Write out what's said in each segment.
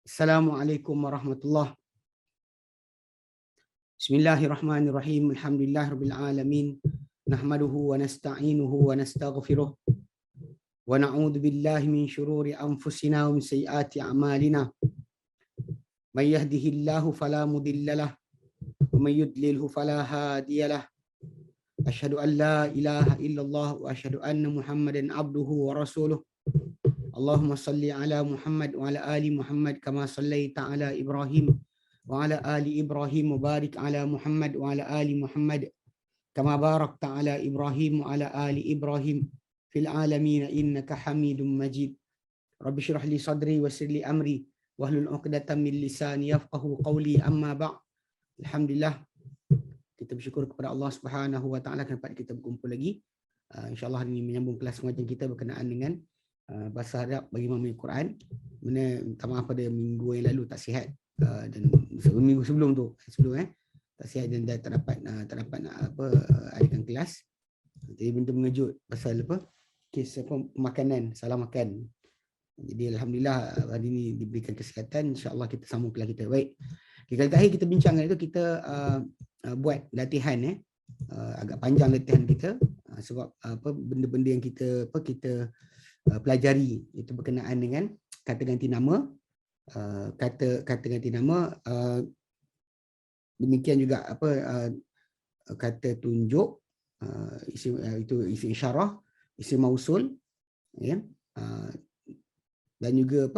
Assalamualaikum warahmatullahi. Bismillahirrahmanirrahim. Alhamdulillahirabbil alamin. Nahmaduhu wa nasta'inuhu wa nastaghfiruh. Wa na'udzu billahi min syururi anfusina wa min sayyiati a'malina. May yahdihillahu fala mudhillalah wa may yudlilhu fala hadiyalah. Asyhadu an la ilaha illallah wa asyhadu anna Muhammadan abduhu wa rasuluh. Allahumma salli ala Muhammad wa ala ali Muhammad kama sallaita ala Ibrahim wa ala ali Ibrahim wa barik ala Muhammad wa ala ali Muhammad kama barakta ala Ibrahim wa ala ali Ibrahim fil alamin innaka Hamidum Majid. Rabbi shrah li sadri wa yassir li amri wahlul 'uqdatam min lisani yafqahu qawli, amma ba'd. Alhamdulillah, kita bersyukur kepada Allah Subhanahu wa taala kerana kita berkumpul lagi. InsyaAllah hari ini menyambung kelas pengajian kita berkenaan dengan bahasa Arab bagi memahami Quran. Mana minta maaf pada minggu yang lalu tak sihat, dan minggu sebelum tu tak sihat dan dah tak dapat adakan kelas. Jadi benda mengejut pasal kes makanan, salah makan. Jadi alhamdulillah hari ini diberikan kesihatan, insya-Allah kita sambung kelas kita. Baik. Kali terakhir kita bincangkan itu, kita buat latihan agak panjang latihan kita, sebab benda-benda yang kita pelajari itu berkenaan dengan kata ganti nama, kata ganti nama, demikian juga kata tunjuk, itu isim isyarah, isim mausul, ya, dan juga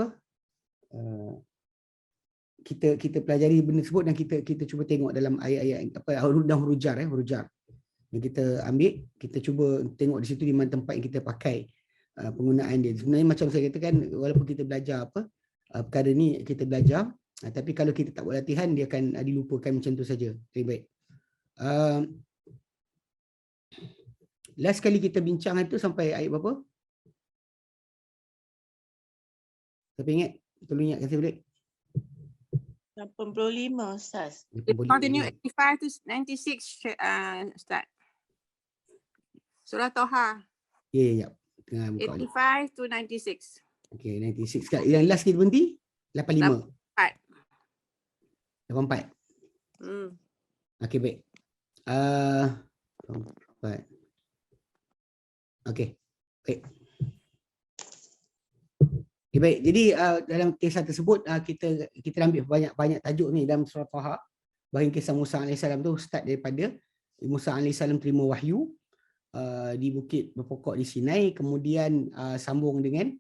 kita pelajari benda tersebut dan kita cuba tengok dalam ayat-ayat huruf dan huruf jar, yang kita ambil, kita cuba tengok di situ di mana tempat yang kita pakai penggunaan dia. Sebenarnya macam saya katakan, walaupun kita belajar perkara ni kita belajar, tapi kalau kita tak buat latihan, dia akan dilupakan macam tu saja. Lebih baik. Last kali kita bincang itu sampai ayat berapa? Siapa ingat? Tolong ingat kasi boleh? 85, Ustaz. Continue 85 to 96, Ustaz. Surah Toha. Ya. Tengah buka 85 to 96. Okey, 96 kan. Yang last kita berhenti 85. 84. Okey, baik. 84. Okey. Baik. Okay, baik. Jadi dalam kisah tersebut kita ambil banyak tajuk ni dalam surah Taha. Bahagian kisah Musa AS tu start daripada Musa AS terima wahyu di bukit berpokok di Sinai, kemudian sambung dengan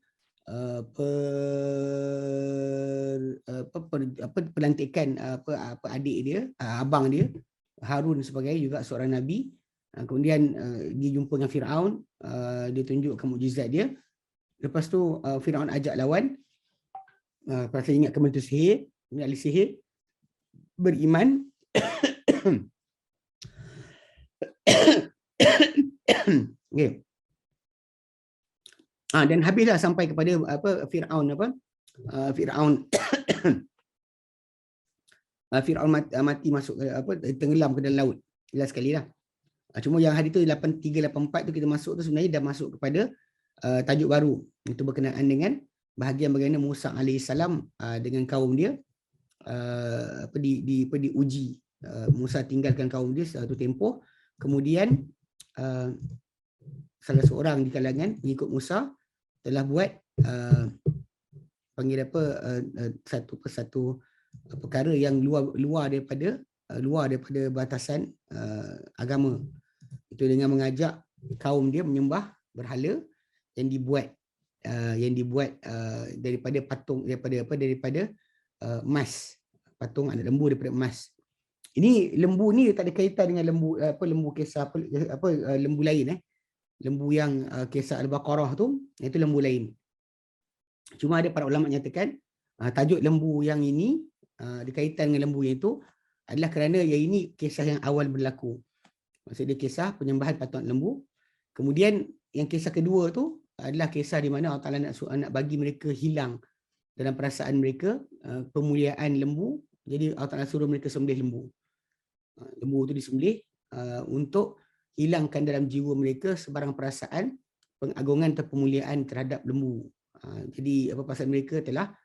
pelantikan adik dia, abang dia Harun sebagai juga seorang nabi. Kemudian dia jumpa dengan Firaun, dia tunjukkan mukjizat dia. Lepas tu Firaun ajak lawan, pasal ingat benda tu sihir, ahli sihir beriman. Okay. Dan habislah sampai kepada Firaun Firaun mati masuk tenggelam ke dalam laut. Jelas sekali lah. Cuma yang hari tu 8384 tu kita masuk tu sebenarnya dah masuk kepada tajuk baru. Itu berkenaan dengan bahagian bagaimana Musa alaihissalam dengan kaum dia diuji. Musa tinggalkan kaum dia satu tempoh, kemudian salah seorang di kalangan pengikut Musa telah buat panggil satu perkara yang luar daripada batasan agama. Itu dengan mengajak kaum dia menyembah berhala yang dibuat daripada patung, daripada emas. Patung anak lembu daripada emas. Ini lembu ni tak ada kaitan dengan lembu kisah lembu lain. Lembu yang kisah Al-Baqarah tu, itu lembu lain. Cuma ada para ulama nyatakan tajuk lembu yang ini dikaitan dengan lembu yang itu adalah kerana yang ini kisah yang awal berlaku. Maksudnya kisah penyembahan patung lembu. Kemudian yang kisah kedua tu adalah kisah di mana Allah Ta'ala nak bagi mereka hilang dalam perasaan mereka pemuliaan lembu. Jadi Allah Ta'ala suruh mereka sembelih lembu. Lembu tu disembelih untuk hilangkan dalam jiwa mereka sebarang perasaan pengagungan atau pemuliaan terhadap lembu. Jadi pasal mereka telah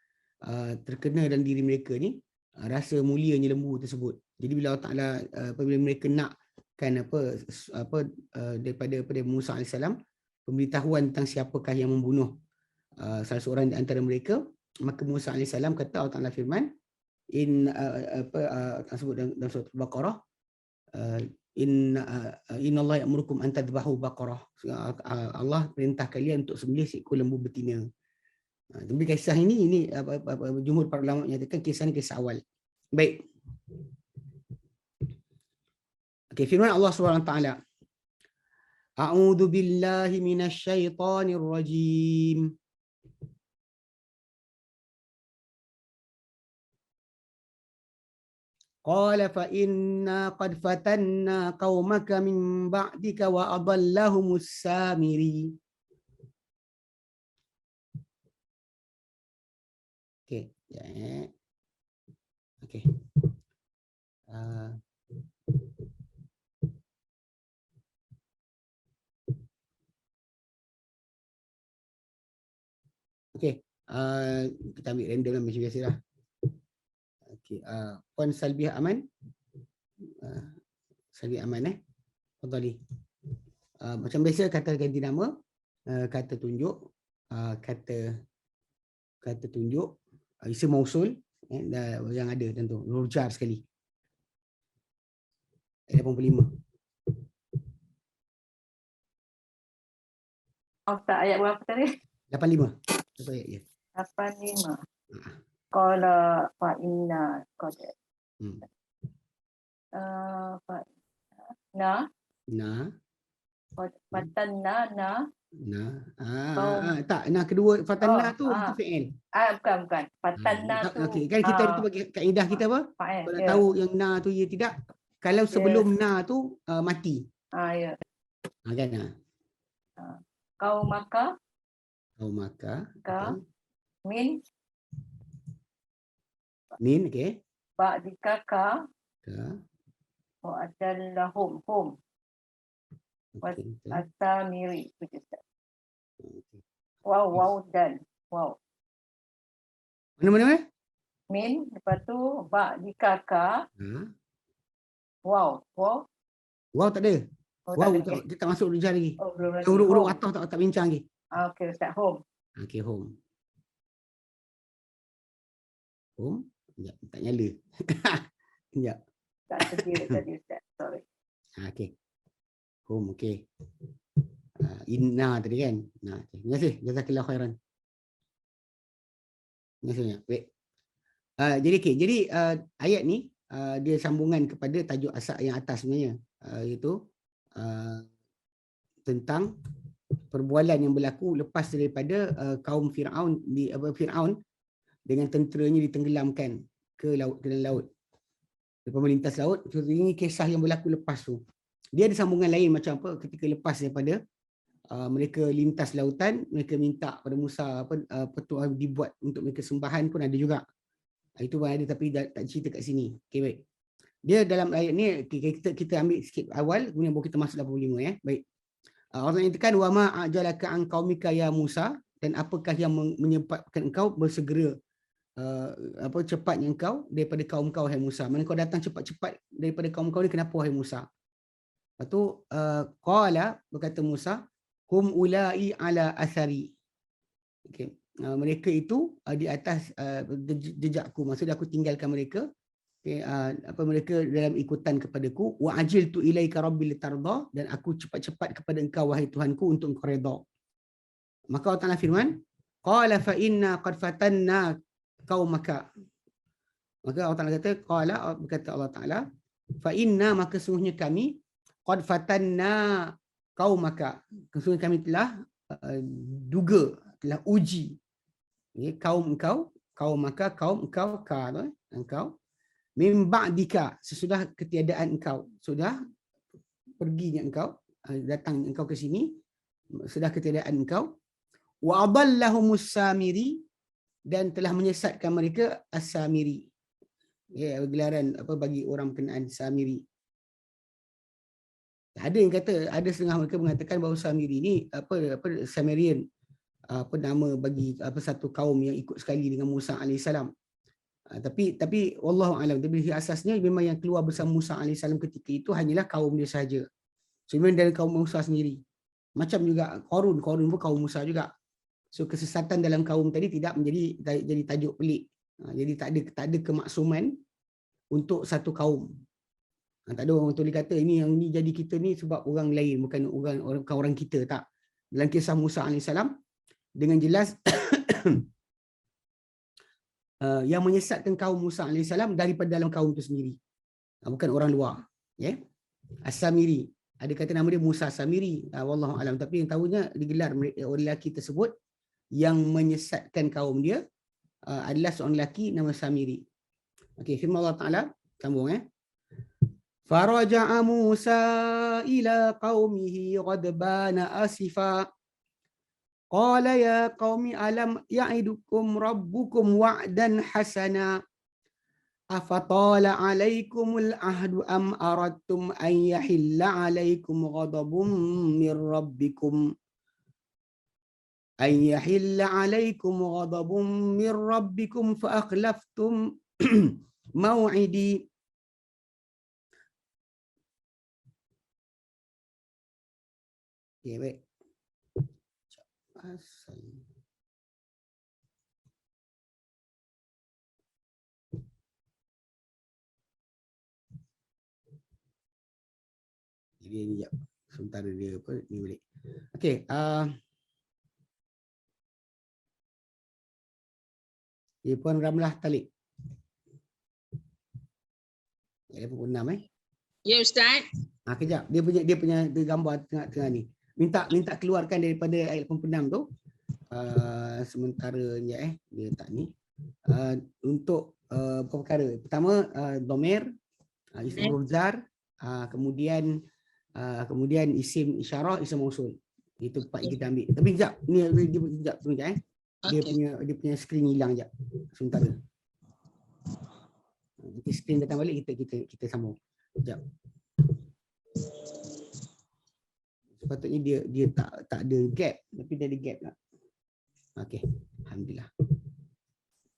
terkena dalam diri mereka ni rasa mulianya lembu tersebut. Jadi bila Allah Taala apabila mereka nakkan daripada Musa AS pemberitahuan tentang siapakah yang membunuh salah seorang di antara mereka, maka Musa AS kata, Allah Taala firman tersebut dalam surah Al-Baqarah, inna Allah ya'murukum an tadhbahu baqarah. Allah perintah kalian untuk sembelih seekor lembu betina. Tapi kisah ini jumhur para ulama menyatakan kisah ini kisah awal. Baik. Okey, firman Allah Subhanahu Wa Taala, A'udzu billahi minasy syaithanir rajim. Qala fa inna qad fatanna qaumaka min ba'dika wa adallahumus samiri. Okey, okey. Okey, kita ambil random lah macam biasa lah. Okey, Puan Salbiah Aman. Salbiah Aman Fadhali. Macam biasa kata ganti nama, kata tunjuk, kata tunjuk, isim mausul yang ada tentu, rujar sekali. 85. Ustaz, ayat berapa tadi? 85. Satu ayat je. 85. Qala fa inna qad tak, kedua fatanna tu itu fi'il. Bukan. Fatanna tu. Okey, kan kita itu bagi kaedah kita apa? Kalau nak tahu yang na tu ya tidak, kalau sebelum na tu mati. Ya. Kan. Kau maka betul. Min okey. Ba'dika ka Ka. wa adallahum hum. Okey. As-samiri. Wow dan wow. Mana? Min, lepas tu ba'dika ka. Wow. Wow tak ada. Wow kita masuk rujar lagi. Huruf atas tak bincang lagi. Okey, Ustaz, home. Okey, home. Home? Sekejap, tak nyala. Sekejap. Tak sedia tadi, Ustaz. Sorry. Okey. Home, okey. Inna tadi kan? Nah, okay. Terima kasih. Jazakallah khairan. Terima kasih banyak. Baik. Jadi ayat ni dia sambungan kepada tajuk asal yang atas sebenarnya, iaitu tentang perbualan yang berlaku lepas daripada kaum Firaun Firaun dengan tenteranya ditenggelamkan ke dalam laut. Lepas melintas laut, ini kisah yang berlaku lepas tu. Dia ada sambungan lain macam apa ketika lepas daripada mereka lintas lautan, mereka minta pada Musa petua dibuat untuk mereka sembahan pun ada juga. Itu pun ada tapi tak cerita kat sini. Okey, baik. Dia dalam ayat ni kita ambil sikit awal kemudian baru kita masuk 85 Baik. Allah nyatakan wa ma ajalaka an qaumika ya Musa, dan apakah yang menyebabkan engkau bersegera cepatnya engkau daripada kaum kau hai Musa. Mana kau datang cepat-cepat daripada kaum kau ni, kenapa hai Musa? Lepas tu qala, berkata Musa, hum ulai ala athari. Okey. Mereka itu di atas jejakku, maksudnya aku tinggalkan mereka. Okay, mereka dalam ikutan kepadaku. Wa ajiltu ilaika rabbi litarda, dan aku cepat-cepat kepada engkau wahai Tuhanku untuk engkau redha. Maka Allah Taala firman, qala fa inna qad fatanna qaumaka. Maka Allah Taala kata, qala, berkata Allah Taala, fa inna, maka sesungguhnya kami, qad fatanna qaumaka, sesungguhnya kami telah telah uji kaum engkau, kaum maka, kaum engkau, engkau, min ba'dika, sesudah ketiadaan engkau, sudah perginya engkau, datang engkau ke sini, sudah ketiadaan engkau, wa adallahumus samiri, dan telah menyesatkan mereka as-samiri. Gelaran bagi orang Kanaan, Samiri. Ada yang kata, ada setengah mereka mengatakan bahawa Samiri ni Samarian, apa nama bagi apa satu kaum yang ikut sekali dengan Musa alaihissalam. Tapi wallahu alam, tapi asasnya memang yang keluar bersama Musa alaihissalam ketika itu hanyalah kaum dia sahaja. So memang dari kaum Musa sendiri. Macam juga Qarun pun kaum Musa juga. So kesesatan dalam kaum tadi tidak jadi tajuk pelik. Jadi tak ada kemaksuman untuk satu kaum. Tak ada orang boleh kata ini yang ni jadi kita ni sebab orang lain, bukan orang kita, tak. Dalam kisah Musa alaihissalam dengan jelas yang menyesatkan kaum Musa alaihissalam daripada dalam kaum itu sendiri. Bukan orang luar. Ya. As-Samiri. Ada kata nama dia Musa Samiri. Wallahu alam. Tapi yang tahunya digelar oleh lelaki tersebut yang menyesatkan kaum dia adalah seorang lelaki nama Samiri. Okey, firman Allah Taala sambung Faraja'a Musa ila qaumihi ghadbana asifa. Qala ya qaumi alam ya'idukum rabbukum wa'dan hasana. Afatala alaikumul ahdu am aradtum an yahilla alaikum ghadabun min rabbikum. An yahilla alaikum ghadabun min rabbikum fa akhlaftum maw'idi. Okay, baik. Asal. Jadi ni jap. Sementara dia apa ni balik. Okey, Puan Ramlah Talib. Dia pun 6 Ya Ustaz. Kejap. Dia punya gambar tengah-tengah ni. Minta keluarkan daripada ayat 86 tu. Sementara je dia tak ni. Untuk perkara. Pertama domer, isim mufzar, kemudian isim isyarah, isim mausul. Itu empat yang kita ambil. Tapi sekejap, ni dia sekejap tunggu sekejap Dia punya skrin hilang sekejap sementara. Nanti skrin datang balik kita sambung. Sekejap. Sepatutnya dia tak ada gap, tapi dia ada gap lah. Okey, alhamdulillah.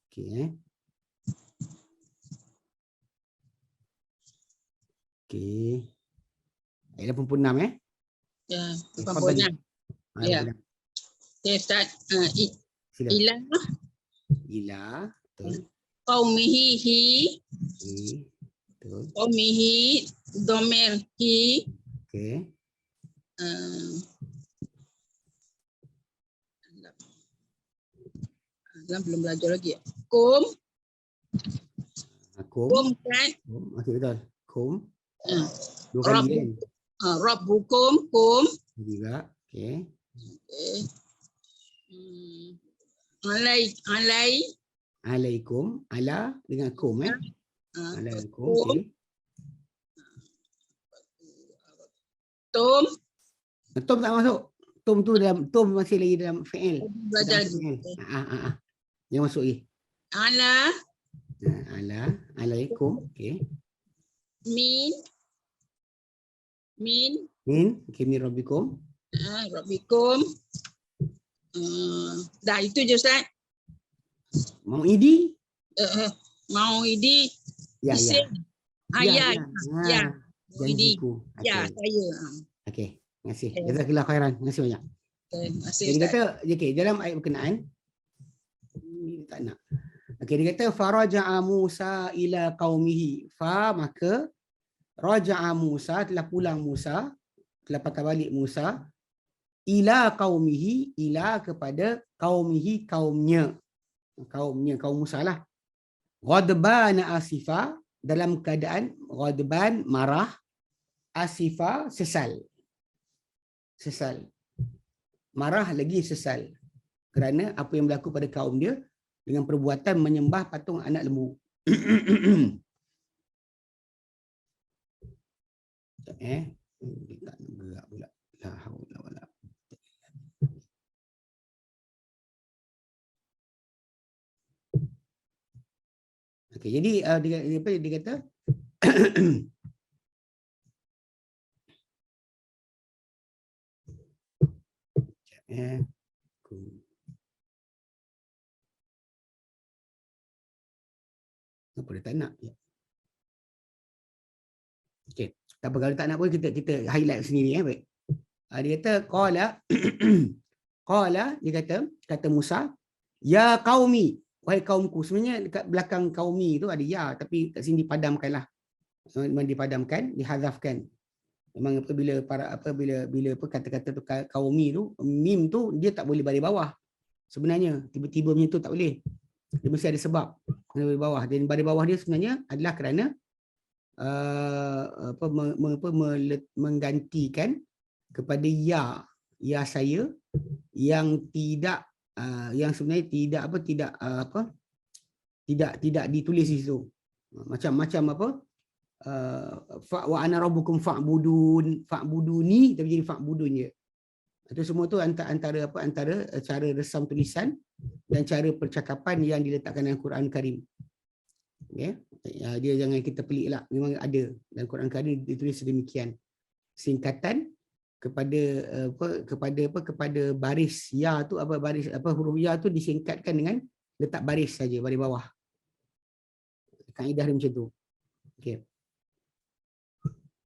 Okey Okey. Ayat 86 Ya, Fadhali. Ya. Ya Ustaz. Sila. Ila Betul. qaumihi hi. Betul. Qaumihi domer hi. Okey. Belum belajar lagi. Kum kan. Okey, betul. Kum. Dua Rabb. kali kan? Rabbukum kum. Juga. Okey. Alaikum. Ala dengan kum Alaikum. Okey. Tum. Tum tak masuk. Tum tu dalam masih lagi dalam fi'il. Belajar. Yang masuk lagi. Ala. Alaikum. Okey. Min. Okey, min rabbikum. Rabbikum. Dah itu je Ustaz. Mau'idi. Mau'idi. Ya. Janjiku. Ya, saya. Okey. Terima kasih. Jazakallah khairan. Terima kasih banyak. Terima kasih. Dia kata, dalam ayat berkenaan, tak nak. Okey, dia kata faraja'a Musa ila qaumihi. Maka raja'a Musa, telah pulang Musa, telah patah balik Musa ila qaumihi, ila kepada qaumihi, kaum Musa lah. Ghadbana asifa, dalam keadaan ghadban marah, asifa sesal. Marah lagi sesal kerana apa yang berlaku pada kaum dia dengan perbuatan menyembah patung anak lembu. Dia tak gerak pula. La haula wala. Okey, jadi dia kata Apa dia tak nak? Ya. Okey. Tak apa, kalau tak nak pun kita highlight sendiri baik. Dia kata qala qala, dia kata Musa, ya qaumi, wahai kaumku. Sebenarnya dekat belakang qaumi tu ada ya, tapi kat sini dipadamkanlah. Memang dipadamkan, dihazafkan. Memang apabila bila kata-kata tu qaumi tu, mim tu dia tak boleh baris bawah. Sebenarnya tiba-tiba macam tu tak boleh. Dia mesti ada sebab baris bawah. Dan baris bawah dia sebenarnya adalah kerana menggantikan kepada ya saya yang tidak yang sebenarnya tidak ditulis di situ. Macam apa? Fa wa ana rabbukum fa'buduni tapi jadi fa'budun je. Itu semua tu antara cara resam tulisan dan cara percakapan yang diletakkan dalam Quran Karim. Okay? Dia jangan kita pelik lah, memang ada dalam Quran Karim ditulis sedemikian. Singkatan kepada baris ya tu, huruf ya tu disingkatkan dengan letak baris saja, baris bawah. Kaedah dia macam tu. Okey.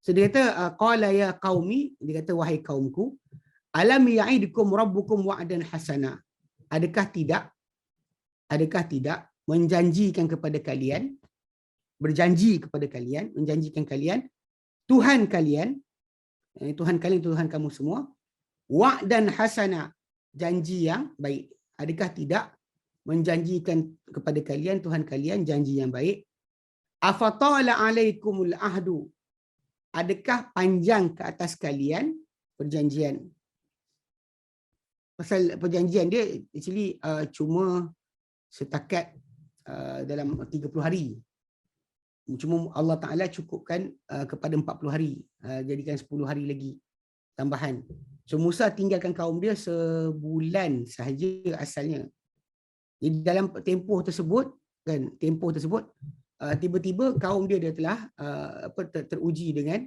So dia kata qala ya qaumi, dia kata wahai kaumku, alam ya'idukum rabbukum wa'dan hasana. Adakah tidak menjanjikan kepada kalian, menjanjikan kalian Tuhan kalian, Tuhan kamu semua, wa'dan hasana, janji yang baik. Adakah tidak menjanjikan kepada kalian Tuhan kalian janji yang baik? Afatala alaikumul ahdu, adakah panjang ke atas kalian perjanjian? Pasal perjanjian dia actually cuma setakat dalam 30 hari. Cuma Allah Ta'ala cukupkan kepada 40 hari. Jadikan 10 hari lagi tambahan. So Musa tinggalkan kaum dia sebulan sahaja asalnya. Jadi dalam tempoh tersebut, tiba-tiba kaum dia telah teruji dengan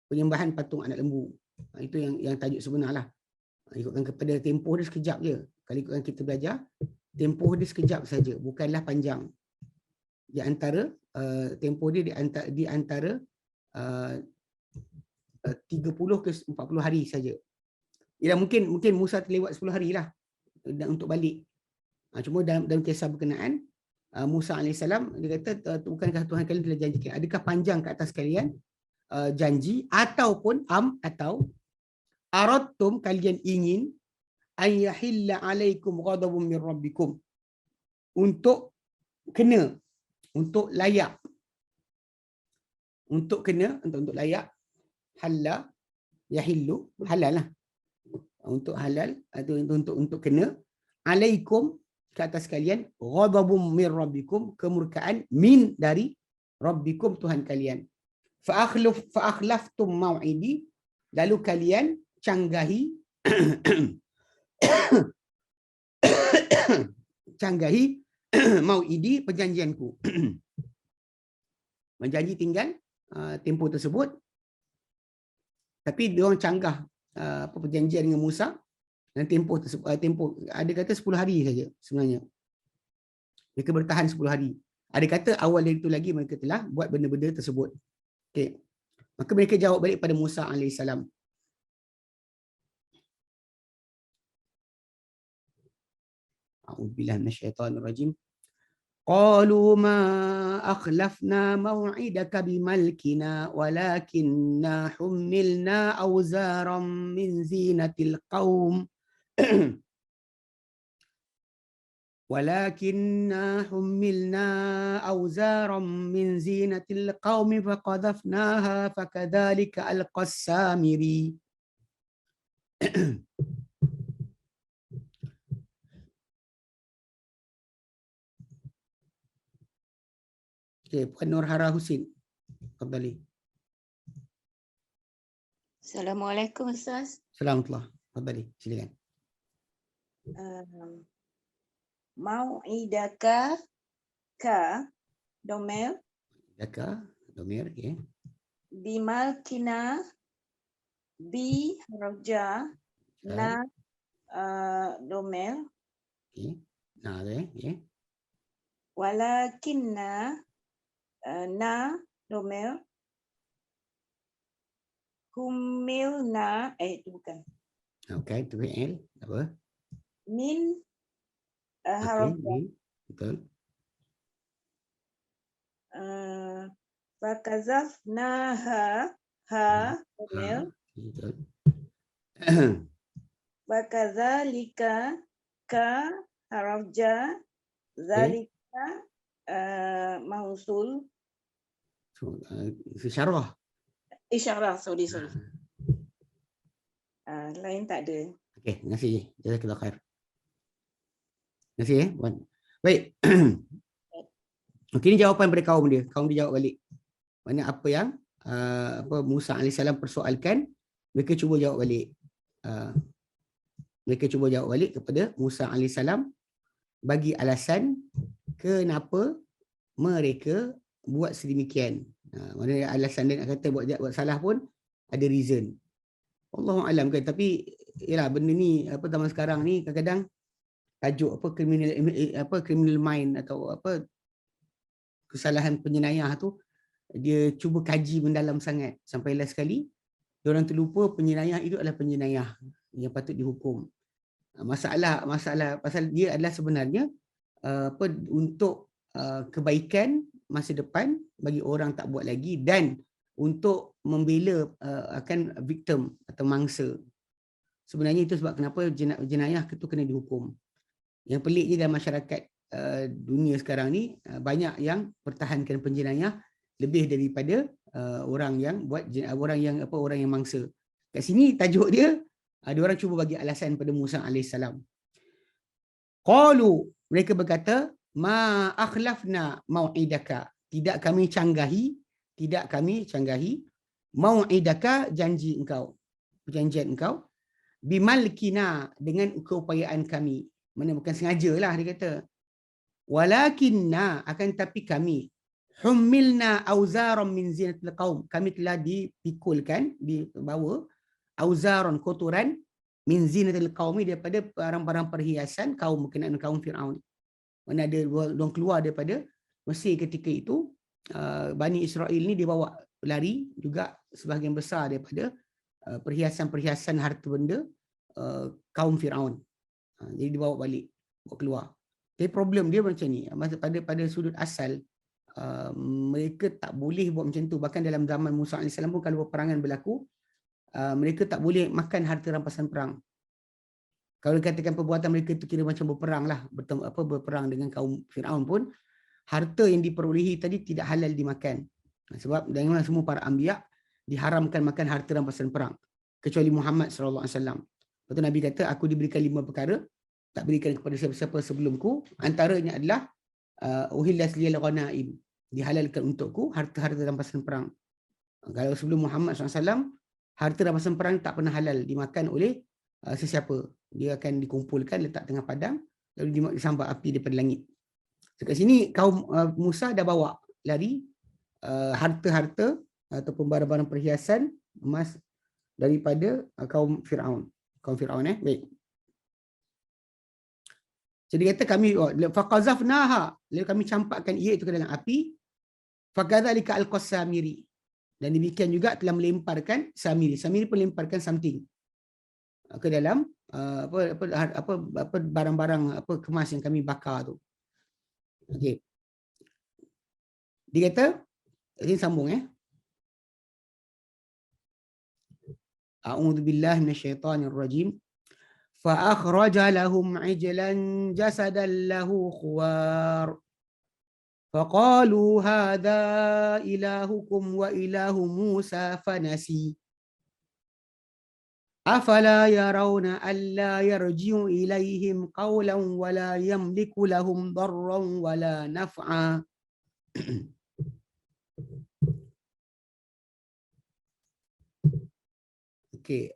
penyembahan patung anak lembu. Itu yang tajuk sebenarlah. Ikutkan kepada tempoh dia sekejap je. Kalau ikutkan kita belajar, tempoh dia sekejap saja, bukanlah panjang. Di antara tempoh dia di antara 30 ke 40 hari saja. Ya, mungkin Musa terlewat 10 hari lah untuk balik. Cuma dalam kisah berkenaan, Musa AS dia kata, bukankah Tuhan kalian telah janjikan, adakah panjang ke atas kalian janji, ataupun atau aradtum, kalian ingin ayyahilla alaikum ghadabun min rabbikum, untuk layak, untuk layak, halla yahillu, halal lah, untuk halal atau untuk kena, alaikum, ke atas kalian, ghadabun min rabbikum, kemurkaan, min dari rabbikum, Tuhan kalian. Fa'akhlaftum mau'idi, lalu kalian canggahi mau'idi, perjanjianku. Menjanji tinggal tempoh tersebut, tapi dia orang canggah perjanjian dengan Musa, dan tempoh ada kata 10 hari saja sebenarnya. Mereka bertahan 10 hari. Ada kata awal dari itu lagi mereka telah buat benda-benda tersebut. Okey. Maka mereka jawab balik pada Musa alaihissalam. A'udzubillahi minasyaitonir rajim. Qalu ma akhlafna maw'idaka bimalkina walakinna hummilna awzaran min zinatil qaum ولكننا حملنا أوزارا من زينة القوم فقذفناها فكذلك ألقى السامري. Okay, Puan Nurhara Husin, kembali. Assalamualaikum Ustaz. Assalamualaikum. Kembali, silakan. Mau'idaka ka domel Daka, domir, okey. bimalkina bi roja na domel Okey. Nah, okey. walakinna na domel humilna itu bukan. Okey, tu fi'il apa? Min Okey, haraf betul. fakazafnaha ha domel Betul. wakadzalika ka haraf ja zalika mausul So, syarah. isyarah sorry lain tak ada. Okey, terima kasih. Jazakallah khair. Terima kasih Puan. Baik. Okey, ni jawapan daripada kaum dia. Kaum dia jawab balik. Mana apa yang Musa AS persoalkan, mereka cuba jawab balik. Mereka cuba jawab balik kepada Musa AS bagi alasan kenapa mereka buat sedemikian. Mana alasan dia nak kata buat salah pun ada reason. Allahu alam kan, tapi yalah benda ni apa zaman sekarang ni kadang-kadang tajuk criminal mind atau apa kesalahan penjenayah tu dia cuba kaji mendalam sangat sampai last sekali diorang terlupa penjenayah itu adalah penjenayah yang patut dihukum. Masalah pasal dia adalah sebenarnya untuk kebaikan masa depan bagi orang tak buat lagi dan untuk membela akan victim atau mangsa. Sebenarnya itu sebab kenapa jenayah itu kena dihukum. Yang peliknya dalam masyarakat dunia sekarang ni banyak yang pertahankan penjenayah lebih daripada orang yang mangsa. Kat sini tajuk dia orang cuba bagi alasan pada Musa AS. Qalu, mereka berkata, ma akhlafna mau'idaka, tidak kami canggahi mau'idaka janji engkau, perjanjian engkau, bimalkina dengan keupayaan kami. Mana bukan sengajalah dia kata. Walakinna, akan tapi kami, humilna auzaran min zinatil qaum, kami telah dipikulkan, dibawa auzaran, kotoran, min zinatil qaumi, daripada barang-barang perhiasan kaum berkenaan kaum Firaun. Mana ada orang keluar daripada Mesir ketika itu, Bani Israel ni dibawa lari juga sebahagian besar daripada perhiasan-perhiasan harta benda kaum Firaun. Jadi dibawa balik, bawa keluar. Tapi problem dia macam ni, pada sudut asal mereka tak boleh buat macam tu. Bahkan dalam zaman Musa AS pun kalau peperangan berlaku, mereka tak boleh makan harta rampasan perang. Kalau dikatakan perbuatan mereka itu kira macam berperang lah, berperang dengan kaum Firaun pun, harta yang diperolehi tadi tidak halal dimakan. Sebab dengan semua para anbiya diharamkan makan harta rampasan perang, kecuali Muhammad SAW. Lepas tu Nabi kata, aku diberikan 5 perkara, tak berikan kepada siapa-siapa sebelumku. Antaranya adalah uhillat liyal ghanaim, dihalalkan untukku harta-harta rampasan perang. Kalau sebelum Muhammad SAW, harta rampasan perang tak pernah halal dimakan oleh sesiapa. Dia akan dikumpulkan, letak tengah padang, lalu disambar api daripada langit. So, kat sini kaum Musa dah bawa lari harta-harta ataupun barang-barang perhiasan emas daripada kaum Firaun. Kaum Firaun baik. Jadi kata kami faqazafnaha, lalu kami campakkan ia itu ke dalam api. Fakadzalika alqasamiri, dan demikian juga telah melemparkan Samiri. Samiri pun lemparkan something ke dalam barang-barang kemas yang kami bakar tu. Okey. Dia kata, ini sambung A'udzu billahi minasyaitonir rajim. Fa akhraja lahum 'ijlan jasadan lahu khuwar. Faqalu hadha ilahukum wa ilahu Musa fanasi. Afala yarawna alla yarji'u ilaihim qawlan wa la yamliku lahum darran wa la naf'a. Okey,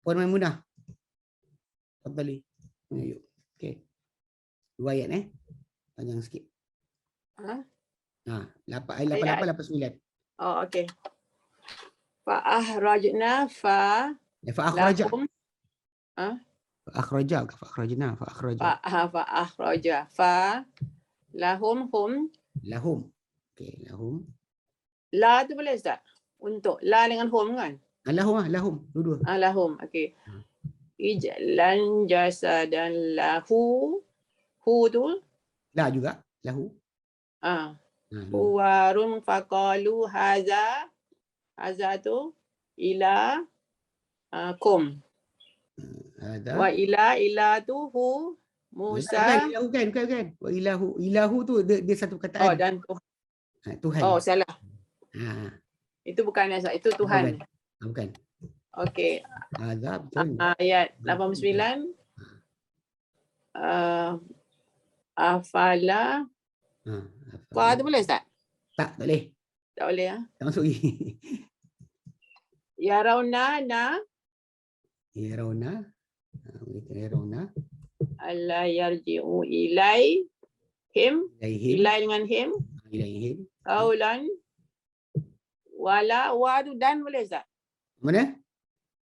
Puan Maimunah, tafadhali. Ayo. Okey. 2 ayat panjang sikit. Ayat 88 89. Oh, okey. Fa akhrajna fa Fa akhraja. lahum Akhraja ke akhrajna? Akhraja. Fa akhraja. Fa lahum hum. Lahum. Okey, lahum. La tu boleh tak? Untuk la dengan hum kan? Lahum lah, lahum. Dua-dua. Lahum. Okey. Ijlan jasadan lahu. Hu tu. La juga. Lahu. Dua. Huwarun faqalu haza. Haza tu ila kum. Ada. Wa ila tu hu Musa. Bukan. Wa ilahu tu dia satu perkataan. Dan Tuhan. salah. Itu bukan Azab, itu Tuhan. Bukan. Okey. Azab betul. Ayat 89. Afala. Fa tu boleh tak? Tak boleh. Tak boleh ya. Tak masuk lagi. Yarawna Yarawna. Yarawna. alla yarji'u ilaihim. Ilai dengan him. Ilaihim. Qaulan wala wa tu dan boleh tak? Mana?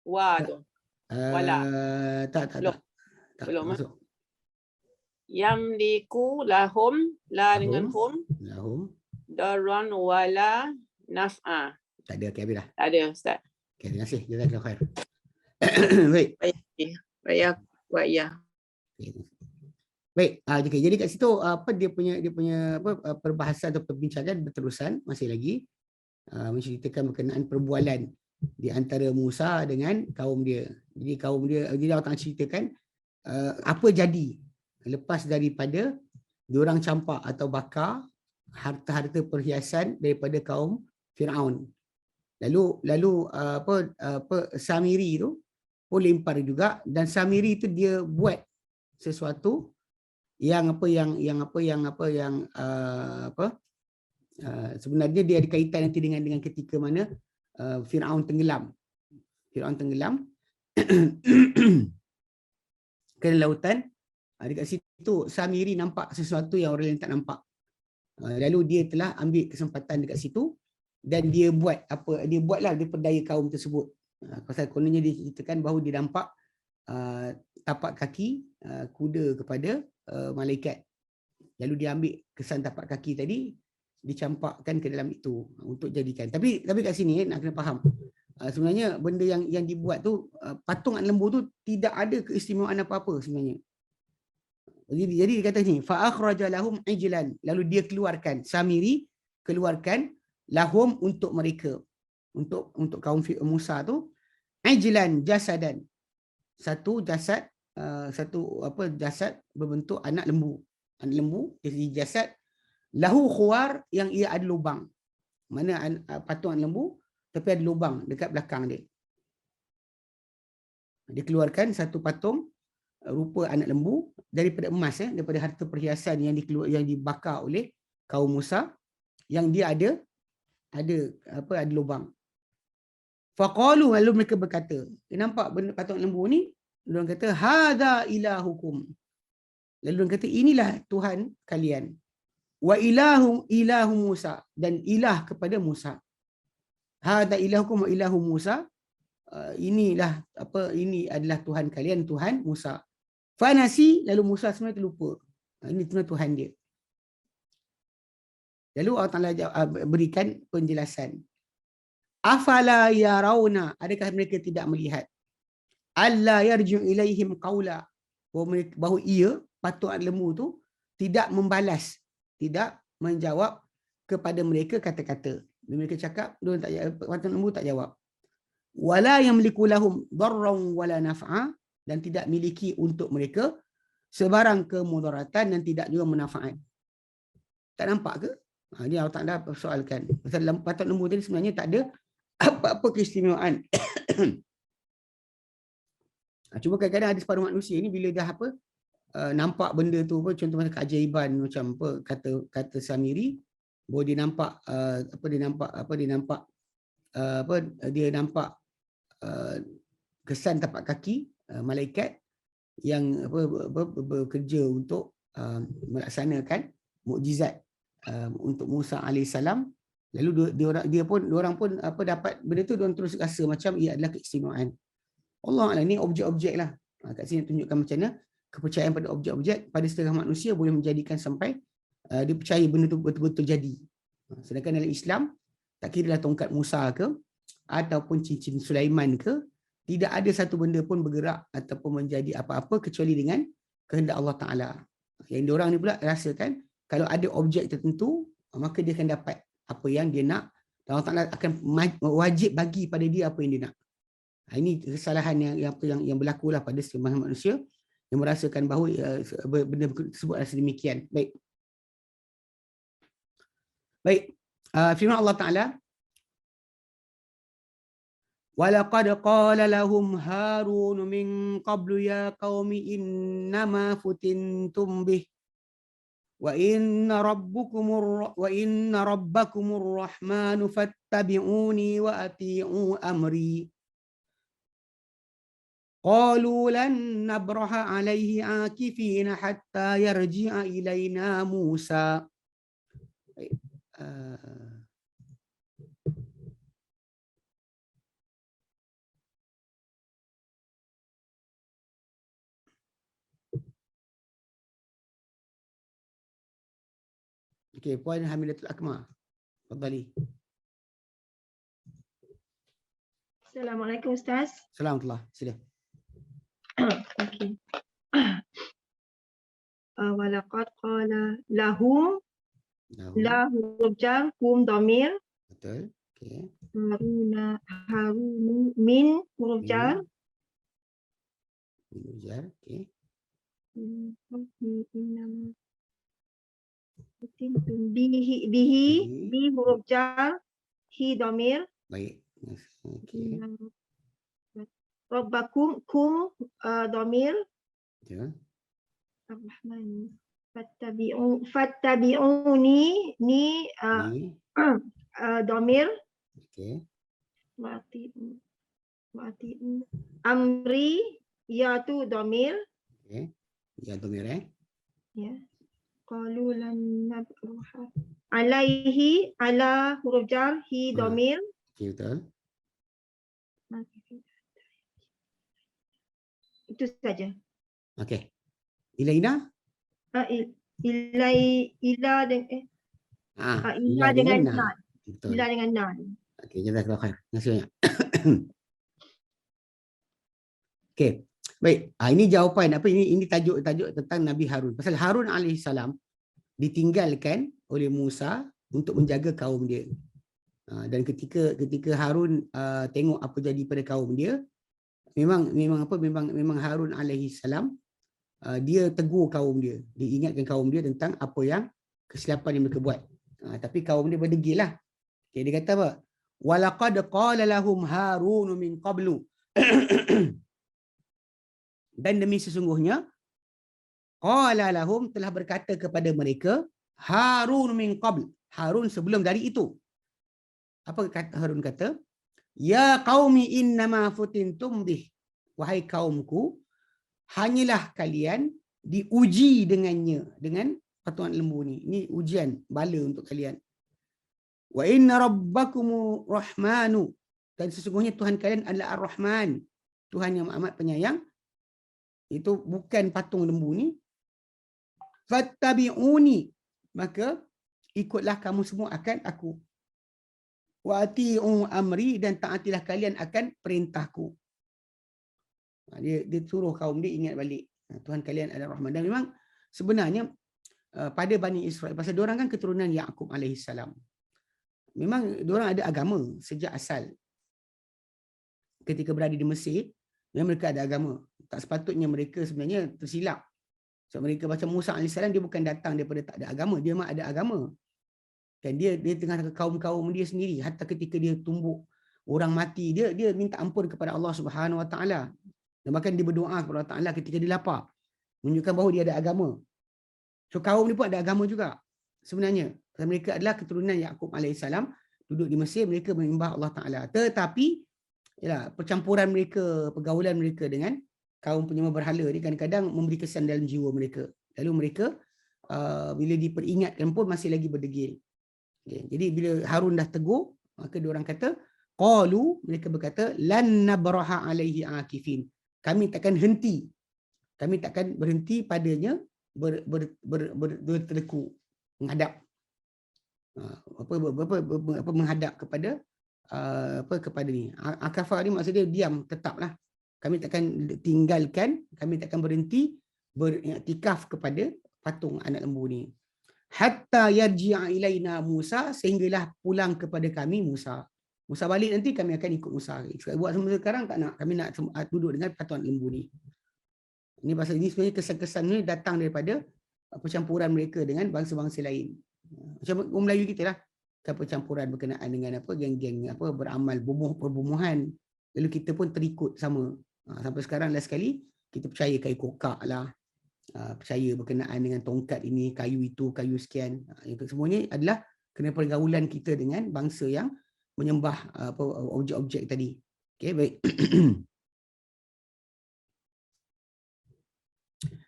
Wa tu. Wala. Tak. Belum, masuk. Yamliku lahum la dengan hum. Lahum. Darran wala naf'a. Tak ada, okey habis dah. Tak ada Ustaz. Okay, terima kasih. Jazakallahu khair. Baik. Baik. Okay. Baik, okay. Jadi kat situ apa dia punya perbahasan atau perbincangan berterusan masih lagi menceritakan berkenaan perbualan di antara Musa dengan kaum dia. Jadi Allah Taala ceritakan apa jadi lepas daripada diorang campak atau bakar harta-harta perhiasan daripada kaum Firaun. Lalu Samiri tu pun lempar juga, dan Samiri tu dia buat sesuatu yang sebenarnya dia ada kaitan nanti dengan ketika mana Firaun tenggelam ke lautan. Dekat situ Samiri nampak sesuatu yang orang lain tak nampak. Lalu dia telah ambil kesempatan dekat situ dan dia buatlah dia perdaya kaum tersebut. Pasal kononnya dia ceritakan bahawa dia nampak tapak kaki kuda kepada malaikat. Lalu dia ambil kesan tapak kaki tadi, dicampakkan ke dalam itu untuk jadikan. Tapi kat sini nak kena faham. Sebenarnya benda yang dibuat tu, patung anak lembu tu tidak ada keistimewaan apa-apa sebenarnya. Jadi dia kata ni, fa akhraja lahum ijlan, lalu dia keluarkan, Samiri keluarkan lahum untuk mereka, untuk kaum Musa tu, ijlan jasadan, satu jasad, jasad berbentuk anak lembu. Anak lembu jadi jasad, lahu khuwar, yang ia ada lubang. Mana patung anak lembu tapi ada lubang dekat belakang dia. Dia keluarkan satu patung rupa anak lembu daripada emas, daripada harta perhiasan yang dibakar oleh kaum Musa, yang dia ada lubang. Faqalu, lalu mereka berkata, nampak benda patung lembu ni? Mereka kata hadza ilahukum. Lalu mereka kata inilah Tuhan kalian. Wa ilahu Musa, dan ilah kepada Musa. Hadza ilahukum wa ilahu Musa. Ini adalah Tuhan kalian, Tuhan Musa. Fanasi, lalu Musa sebenarnya terlupa. Ini Tuhan dia. Lalu Allah Ta'ala berikan penjelasan. Afala yarawna, adakah mereka tidak melihat? Alla yarju ilaihim qawla, bahawa ia, patung lembu tu, tidak membalas, tidak menjawab kepada mereka kata-kata. Mereka cakap, patung lembu tak jawab. Wala yamliku lahum darran wala naf'a, dan tidak miliki untuk mereka sebarang kemudaratan dan tidak juga manfaat. Tak nampak ke? Ini Allah Ta'ala persoalkan. Pasal patung lembu tadi sebenarnya tak ada apa-apa keistimewaan. Cuma kadang-kadang ada separuh manusia ni bila dah nampak benda tu, contoh macam keajaiban, macam kata Samiri, bahawa dia nampak kesan tapak kaki malaikat yang bekerja untuk melaksanakan mukjizat untuk Musa alaihissalam. Lalu diorang pun dapat benda tu, diorang terus rasa macam ia adalah keistimewaan. Allah Alam, ni objek-objek lah. Kat sini tunjukkan macam mana kepercayaan pada objek-objek pada setengah manusia boleh menjadikan sampai dia percaya benda tu betul-betul jadi. Sedangkan dalam Islam, tak kira lah tongkat Musa ke ataupun cincin Sulaiman ke, tidak ada satu benda pun bergerak ataupun menjadi apa-apa kecuali dengan kehendak Allah Ta'ala. Yang diorang ni pula rasakan kalau ada objek tertentu, maka dia akan dapat apa yang dia nak, dan Allah Ta'ala akan wajib bagi pada dia apa yang dia nak. Ini kesalahan yang berlaku lah pada setengah manusia yang merasakan bahawa benda tersebut adalah sedemikian. Baik. Firman Allah Ta'ala, وَلَقَدْ قَالَ لَهُمْ هَارُونُ مِنْ قَبْلُ يَا قَوْمِ إِنَّمَا فُتِنْتُمْ بِهِ وَإِنَّ رَبَّكُمُ الرَّحْمَنُ فَاتَّبِعُونِي وَأَطِيعُوا أَمْرِي قَالُوا لَنْ نَبْرَحَ عَلَيْهِ عَاكِفِينَ حَتَّى يَرْجِعَ إِلَيْنَا مُوسَى. Okey, Puan Hamidatul Akmal. Fadhali. Assalamualaikum Ustaz. Assalamualaikum. Sila. Okey. Walaqad qala lahum la huruf jar hum dhamir Betul. Okey. harunu min huruf jar Ujar. Okey. bihi bi huruf jar hi dhamir Baik. Okey. rabbakum kum dhamir Betul. Ar-Rahman fattabi'uni ni Ni. dhamir Okey. Wa'ati'u amri ya tu dhamir Okey. Ya dhamir ya. Qalu lan nabruha alaihi ala huruf jar hi dhamir. Okey, betul. Itu saja. Okey. Ilaina? Ila dengan nan. Betul. Ila dengan nan. Okey, jazakallahu khair. Terima kasih banyak. Okey. Baik, ini jawapan apa ini tajuk tentang Nabi Harun. Pasal Harun alaihissalam ditinggalkan oleh Musa untuk menjaga kaum dia. Dan ketika Harun tengok apa jadi pada kaum dia, memang Harun alaihissalam dia tegur kaum dia. Dia ingatkan kaum dia tentang apa yang kesilapan yang mereka buat. Tapi kaum dia berdegil lah. Okay, dia kata apa? Walaqad qala lahum Harun min qablu. Dan demi sesungguhnya qala lahum telah berkata kepada mereka Harun min qabl. Harun sebelum dari itu. Apa kata Harun kata? Ya qaumi innama futintum bih. Wahai kaumku, hanyalah kalian diuji dengannya, dengan patungan lembu ni. Ini ujian, bala untuk kalian. Wa inna rabbakumur rahmanu. Dan sesungguhnya Tuhan kalian adalah Ar-Rahman. Tuhan yang amat penyayang. Itu bukan patung lembu ni. Fattabi'uni. Maka ikutlah kamu semua akan aku. Wa ati'u amri, dan taatilah kalian akan perintahku. Dia suruh kaum dia ingat balik. Tuhan kalian adalah Rahman. Dan memang sebenarnya pada Bani Israel, pasal diorang kan keturunan Yaqub alaihissalam. Memang diorang ada agama sejak asal. Ketika berada di Mesir, mereka ada agama. Tak sepatutnya mereka sebenarnya tersilap. So mereka baca Musa alaihissalam, dia bukan datang daripada tak ada agama. Dia memang ada agama. Dan dia tengah kaum-kaum dia sendiri. Hatta ketika dia tumbuk orang mati, dia minta ampun kepada Allah Subhanahu Wa Taala. Dan bahkan dia berdoa kepada Allah Ta'ala ketika dia lapar. Menunjukkan bahawa dia ada agama. So kaum ni pun ada agama juga. Sebenarnya. Mereka adalah keturunan Yaqub alaihissalam. Duduk di Mesir, mereka menyembah Allah Ta'ala. Tetapi, percampuran mereka, pergaulan mereka dengan kaum penyembah berhala ni kadang-kadang memberi kesan dalam jiwa mereka. Lalu mereka, bila diperingatkan pun masih lagi berdegil. Okay. Jadi bila Harun dah tegur, maka diorang kata, qalu, mereka berkata, lan nabraha alaihi akifin. kami takkan henti. Kami takkan berhenti padanya bertelekuk menghadap menghadap kepada kepada ni. Akafa ni maksudnya diam, tetaplah. Kami takkan tinggalkan, kami takkan berhenti beriktikaf kepada patung anak lembu ni. Hatta yarji'a ilaina Musa, sehinggalah pulang kepada kami Musa. Musa balik nanti kami akan ikut Musa. Buat semua sekarang tak nak. Kami nak duduk dengan patung anak lembu ni. Ini pasal ini sebenarnya kesan-kesan ni datang daripada percampuran mereka dengan bangsa-bangsa lain. Macam orang Melayu kita lah. Percampuran berkenaan dengan geng-geng beramal perbumuhan. Lalu kita pun terikut sama. Sampai sekarang last sekali kita percaya kayu kokak lah. Percaya berkenaan dengan tongkat ini, kayu itu, kayu sekian. Itu semuanya adalah kena pergaulan kita dengan bangsa yang menyembah objek-objek tadi. Okey, baik.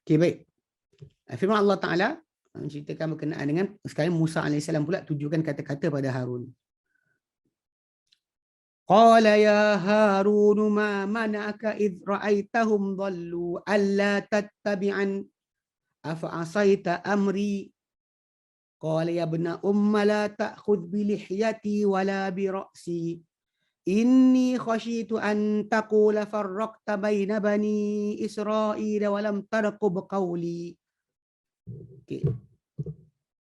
Okey, baik. Firman Allah Ta'ala menceritakan berkenaan dengan sekarang Musa AS pula tujukan kata-kata pada Harun. Qala ya Harun ma mana'aka idh ra'aitahum dhallu alla tattabi'an afa asaita amri. Qala ya ibna umma la ta'khudh bi lihyati wala bi ra'si. Inni khashitu an taqula farraqta baina bani Israil wa lam tarqub qawli. Okey.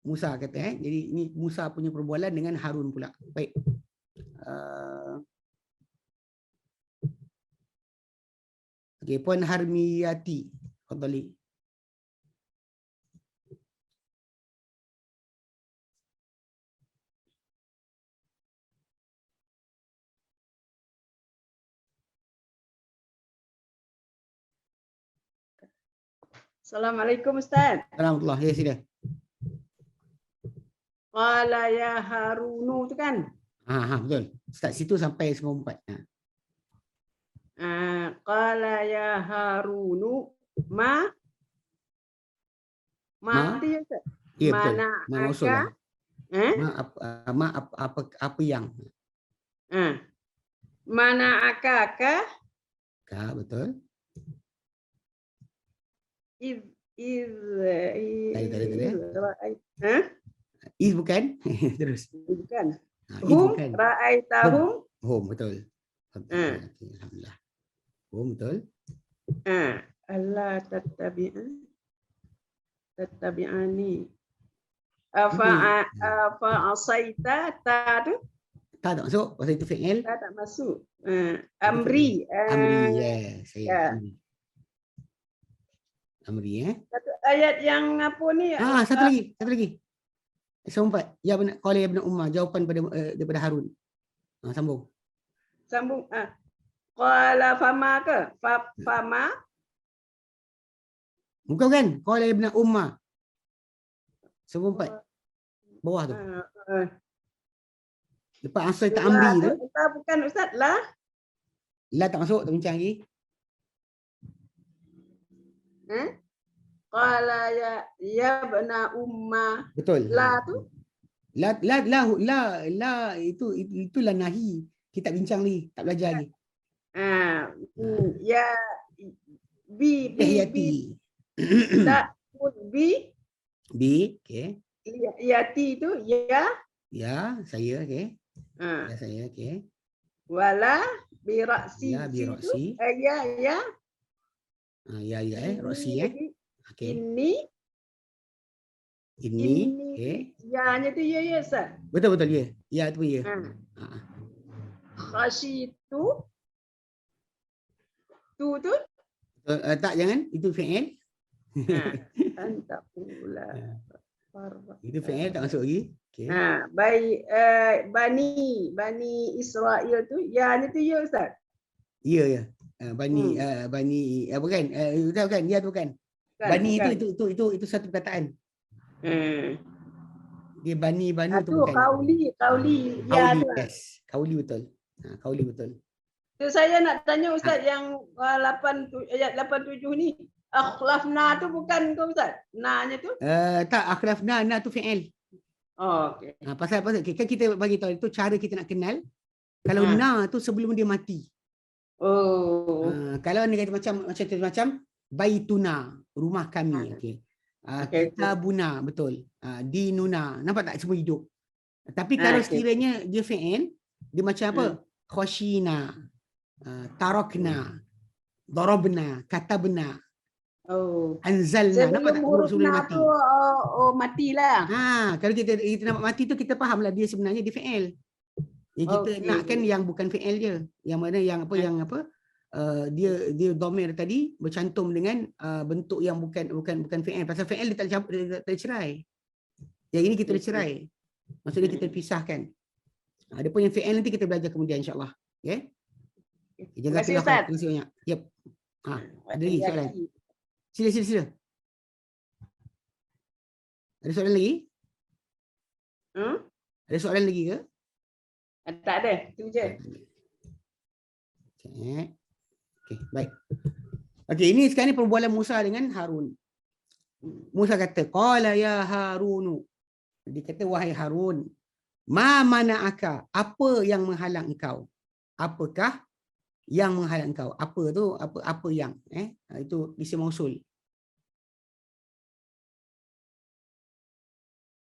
Musa kata jadi ini Musa punya perbualan dengan Harun pula. Baik. Okey, Puan Harmiyati, fadhali. Assalamualaikum Ustaz. Alhamdulillah, ya sila. Qala ya Harunu tu kan? Betul. Start situ sampai 94. Qala ya Harunu ma dia Ustaz. Ya betul. Mana usul lah. Apa yang? Mana akaka? Ka, betul. Is bukan? Terus. Bukan. Hum Ra'aitahum. Hum, betul. Alhamdulillah. Hum, betul. Allah tattabi'ani. Afa asaita ta tu? Tak masuk. Pasal itu fi'il. Tak masuk. Amri. Amri, yes. Amri, Satu ayat yang apa ni? Satu lagi. 94. Ya benar. Qala ya ibn Ummah, jawapan daripada Harun. Sambung. Qala fama ke? Fama? Bukan kan? Qala ya ibn Ummah. 94. Bawah tu. Lepas asal tak amri tu. Bukan Ustaz lah. La tak masuk, tak bincang lagi. Qala ya bana umma. Betul. La tu? La itulah nahi. Kita tak bincang lagi, tak belajar lagi. Ya bi tak bi okey. Yati tu ya. Ya, saya okey. Ya saya okey. Wala bi ra'si. Ya bi ra'si. Ya. Ra'si okey. Ini okey. Ya-nya tu ya Ustaz. Betul ya. Ya tu ya. Khasyitu. Tu. Tak jangan, itu fi'il. Anta pula. Itu fi'il tak masuk lagi. Okey. Baik Bani Israel tu ya-nya tu ya Ustaz. Ya. Bani bukan. Bukan, dia tu bukan. Bani itu satu perkataan. Dia bani tu bukan. Kauli ya tu. Yes. Kauli betul. Kauli betul. Tu saya nak tanya Ustaz yang ayat 87 ni. Akhlafna tu bukan ke Ustaz? Na-nya tu? Tak, akhlafna tu fi'il. Oh, okey. Pasal kan kita bagi tahu itu cara kita nak kenal. Kalau na tu sebelum dia mati. Oh. Kalau ni kata macam baituna, rumah kami. Okey. Okey, Kitabuna, betul. Dinuna. Nampak tak semua hidup. Tapi kalau okey. sekiranya dia fi'il, dia macam apa? Khashina, tarakna, darabna, katabna, Oh. anzalna. Nampak tak huruf sebelum dia na mati? tu matilah. Kalau kita nampak mati tu kita fahamlah dia sebenarnya dia fi'il. Yang kita Okey. nakkan yang bukan fi'il dia. Yang mana yang apa? Dia dhamir tadi bercantum dengan bentuk yang bukan fi'il. Pasal fi'il dia tak cerai. Yang ini kita dah cerai. Maksudnya kita pisahkan. Ada pun yang fi'il nanti kita belajar kemudian insya-Allah. Okey. Terima kasih, Jazakallah Ustaz. khair. Terima kasih banyak. Yep. Ada lagi soalan? Sila. Ada soalan lagi? Ada soalan lagi ke? Tak ada. Itu je. Okey, baik. Okey, ini sekarang ni perbualan Musa dengan Harun. Musa kata, qala ya Harunu. Dia kata, wahai Harun, ma mana'aka, apa yang menghalang engkau? Apakah yang menghalang engkau? Apa tu? Apa yang? Itu isim mausul.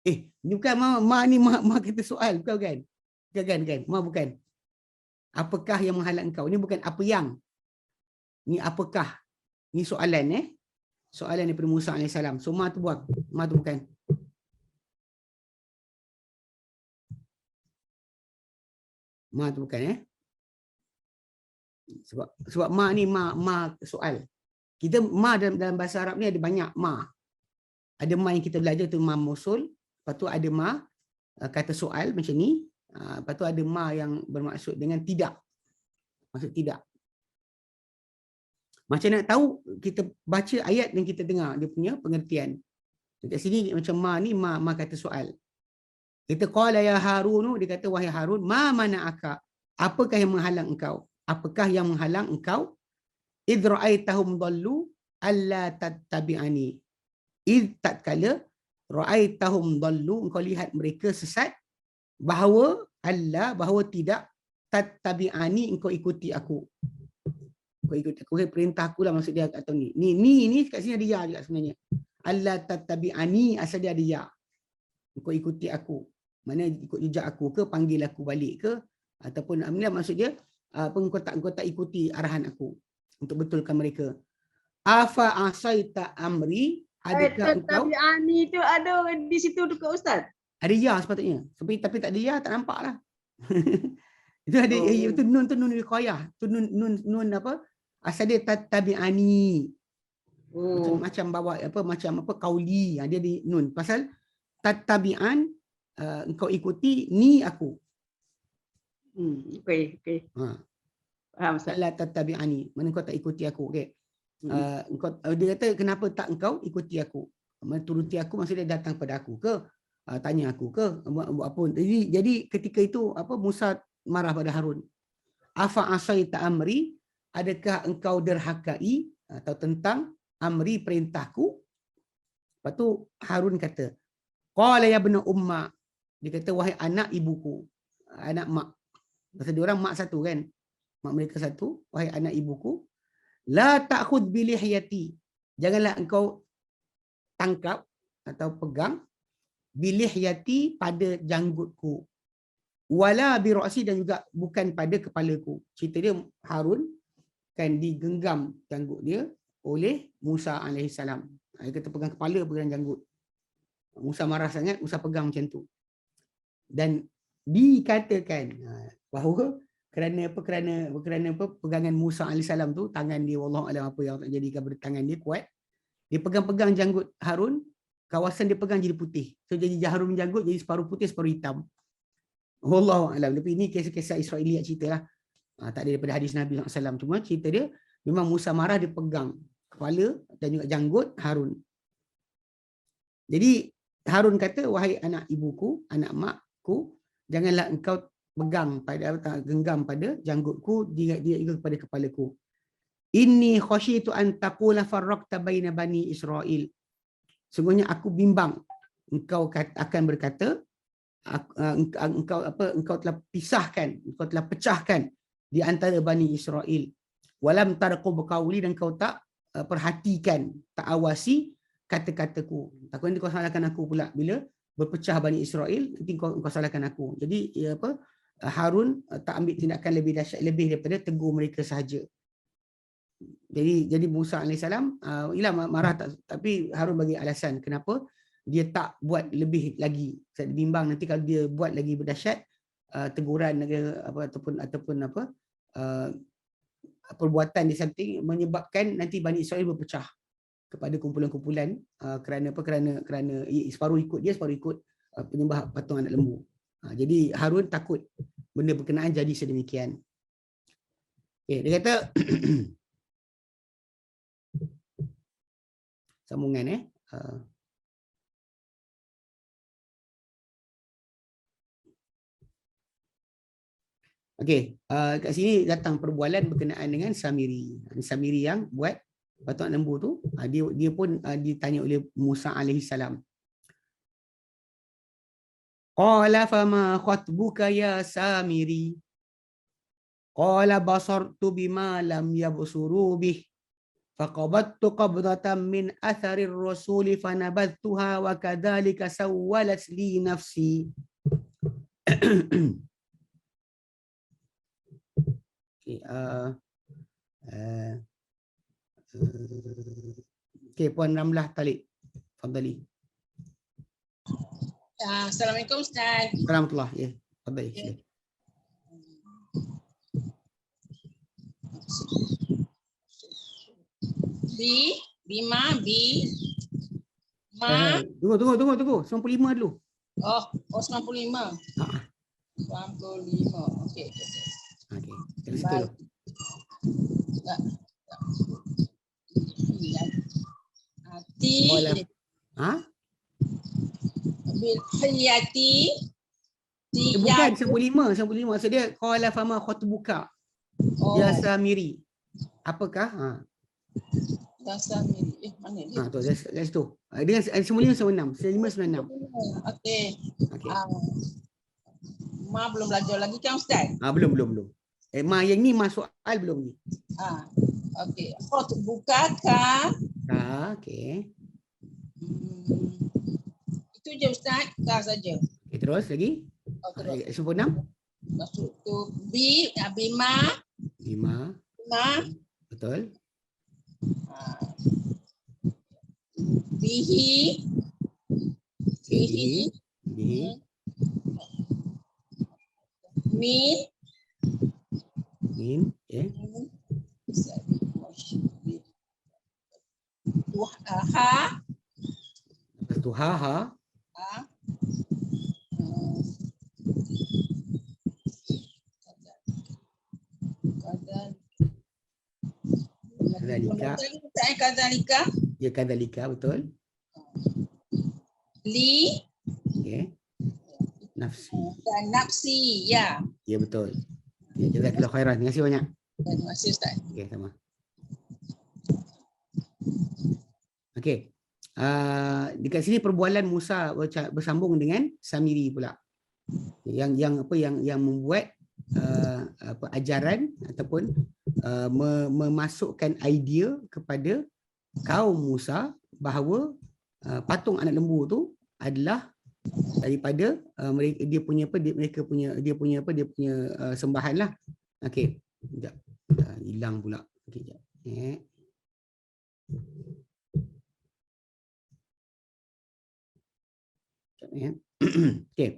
Ni bukan ma kata soal, bukan kan? Bukan. Ma bukan. Apakah yang menghalang engkau? Ni bukan apa yang. Ni apakah? Ni soalan Soalan daripada Musa AS. So ma tu buang. Ma tu bukan. Ma tu bukan Sebab ma ni ma soal. Kita ma dalam bahasa Arab ni ada banyak ma. Ada ma yang kita belajar tu ma mausul. Lepas tu ada ma kata soal macam ni. Lepas tu ada ma yang bermaksud dengan tidak. Maksud tidak. Macam nak tahu, kita baca ayat dan kita dengar dia punya pengertian. Dekat sini macam ma ni ma kata soal. Kita qala ya Harun, dia kata wahai Harun, ma mana'aka? Apakah yang menghalang engkau? Apakah yang menghalang engkau? Idh ra'aitahum dhallu alla tattabi'ani. Idh tatkala ra'aitahum dhallu, engkau lihat mereka sesat, bahawa tidak tattabi'ani, engkau ikuti aku. Kau ikut aku, perintah aku lah maksud dia atau ni. Ni kat sini ada ya juga sebenarnya. Allah tattabi'ani, asal dia ada ya. Kau ikuti aku. Mana ikut jejak aku ke, panggil aku balik ke, ataupun maksud dia engkau tak ikuti arahan aku untuk betulkan mereka. Afa asaita amri, adakah engkau? Tattabi'ani tu ada di situ dekat Ustaz. Ada ya sepatutnya. Tapi tak ada ya, tak nampak lah. Itu ada itu nun wiqayah. Tu nun apa? Asal dia tattabi'ani. Macam bawa macam qauli. Dia di nun. Pasal tattabi'an engkau ikuti ni aku. Okey. Faham Ustaz. La tattabi'ani. Mana kau tak ikuti aku. Okey. Dia kata kenapa tak engkau ikuti aku? Menuruti aku maksudnya datang pada aku ke? Tanya aku ke? Buat apa? Jadi ketika itu Musa marah pada Harun. Afa asaita amri, adakah engkau derhakai atau tentang amri, perintahku? Lepas tu Harun kata, qala ya ibna umma, dia kata wahai anak ibuku, anak mak. Pasal dia orang mak satu kan? Mak mereka satu, wahai anak ibuku, la ta'khud bi lihyati, janganlah engkau tangkap atau pegang bi lihyati, pada janggutku. Wala bi ra'si, dan juga bukan pada kepalaku. Cerita dia Harun kan digenggam janggut dia oleh Musa alaihissalam. Dia kata pegang kepala, pegang janggut. Musa marah sangat, Musa pegang macam tu. Dan dikatakan bahawa kerana pegangan Musa alaihissalam tu, tangan dia wallahu alam apa yang jadikan pada tangan dia kuat. Dia pegang-pegang janggut Harun, kawasan dia pegang jadi putih. So jadi Harun janggut jadi separuh putih, separuh hitam. Wallahu alam. Tapi ini kisah Israeliat ceritalah. Tak ada daripada hadis Nabi SAW. Cuma cerita dia memang Musa marah, dia pegang kepala dan juga janggut Harun. Jadi Harun kata, wahai anak ibuku, anak makku, janganlah engkau pegang genggam pada janggutku, dia juga kepada kepalaku. Inni khasyitu an taqula farraqta baina bani Israel. Sungguhnya aku bimbang engkau akan berkata engkau telah pisahkan, engkau telah pecahkan di antara Bani Israel. walam tarqub qawli, dan kau tak perhatikan, tak awasi kata-kataku. Takut nanti kau salahkan aku pula bila berpecah Bani Israel, nanti kau salahkan aku. Jadi Harun tak ambil tindakan lebih dahsyat, lebih daripada tegur mereka sahaja. Jadi Musa alaihissalam ialah marah, tapi Harun bagi alasan kenapa dia tak buat lebih lagi. Saya bimbang nanti kalau dia buat lagi berdahsyat, teguran ataupun perbuatan di samping menyebabkan nanti Bani Israel berpecah kepada kumpulan-kumpulan kerana separuh ikut dia, separuh ikut penyembah patung anak lembu. Jadi Harun takut benda berkenaan jadi sedemikian. Okay, dia kata sambungan okey, kat sini datang perbualan berkenaan dengan Samiri. Samiri yang buat patung anak lembu tu, dia pun ditanya oleh Musa alaihissalam. Qala fama khatbuka ya Samiri? Qala basartu bima lam yabsuru bih. Faqabattu qabdatan min atharir rasuli fanabadtuha wa kadzalika sawwalat li nafsi. Okay, Puan Ramlah Talib, fadhali. Assalamualaikum Ustaz. Warahmatullahi, ya, fadhali. Bima. Tunggu. 95 dulu. Oh 95. 95. Okey. Dari situ dulu. Bil hayati. Bukan 95. Maksud dia qala fama khatbuka ya Samiri. Apakah? Ya Samiri. Mana dia? Tu dari situ. Dengan 9596. Okey. Ma belum belajar lagi kan Ustaz? Belum. Ma yang ni masuk soal belum ni? Okey. Khatbuka ka. Okey. Itu je Ustaz, ka saja. Okay, terus lagi. Terus. 96. Masuk tu bima. Betul. Bihi. Min. Okay. Ha. Tu ha. Kadzalika. Ya, kadzalika, betul. Li. Okey. Nafsi, ya. Ya, betul. Okay, jazakallahu khairan. Terima kasih banyak. Terima kasih Ustaz. Okey, sama. Okey. Dekat sini perbualan Musa bersambung dengan Samiri pula. Yang membuat ajaran ataupun memasukkan idea kepada kaum Musa bahawa patung anak lembu tu adalah daripada mereka punya sembahan lah. Okey. Sekejap. Hilang pula. Okey, sekejap. Okey.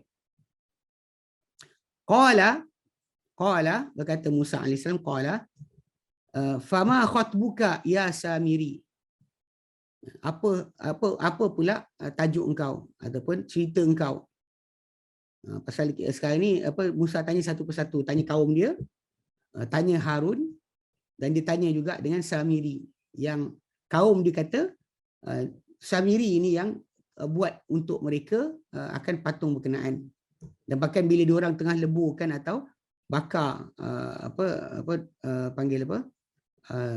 Qala berkata Musa alaihissalam, qala fama khatbuka ya Samiri. Apa pula tajuk engkau ataupun cerita engkau? Pasal sekarang ni Musa tanya satu persatu, tanya kaum dia, tanya Harun, dan ditanya juga dengan Samiri, yang kaum dia kata Samiri ini yang buat untuk mereka akan patung berkenaan. Dan bahkan bila diorang tengah leburkan atau bakar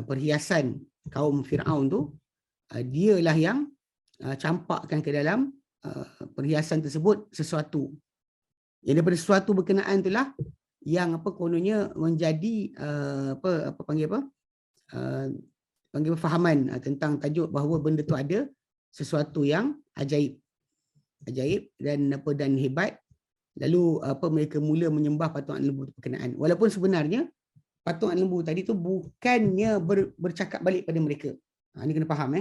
perhiasan kaum Firaun tu, dialah yang campakkan ke dalam perhiasan tersebut sesuatu. Yang daripada sesuatu berkenaan itulah yang kononnya menjadi panggil fahaman tentang tajuk bahawa benda tu ada sesuatu yang ajaib dan hebat. Lalu mereka mula menyembah patung anak lembu berkenaan. Walaupun sebenarnya patung anak lembu tadi tu bukannya bercakap balik pada mereka. Ini kena faham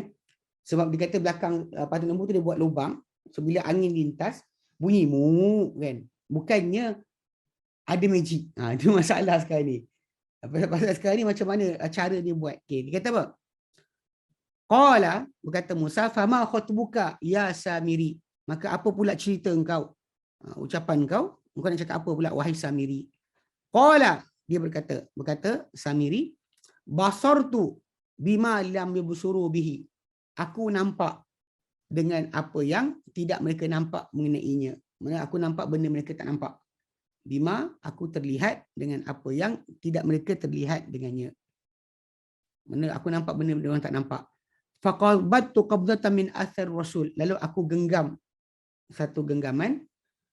Sebab dia kata belakang patung lembu tu dia buat lubang, so bila angin lintas bunyi mu kan. Bukannya ada magic. Itu masalah sekarang ni. Pasal sekarang ni macam mana cara dia buat. Okay, dia kata apa? Qala, berkata Musa, fama khutbuka ya Samiri. Maka apa pula cerita engkau? Ucapan engkau nak cakap apa pula wahai Samiri? Qala, dia berkata Samiri, basartu bima lam yubsuru bihi. Aku nampak dengan apa yang tidak mereka nampak mengenainya. Maksudnya aku nampak benda mereka tak nampak. Bima, aku terlihat dengan apa yang tidak mereka terlihat dengannya. Mana aku nampak benda mereka tak nampak. Faqabattu qabdatan min athar rasul. Lalu aku genggam satu genggaman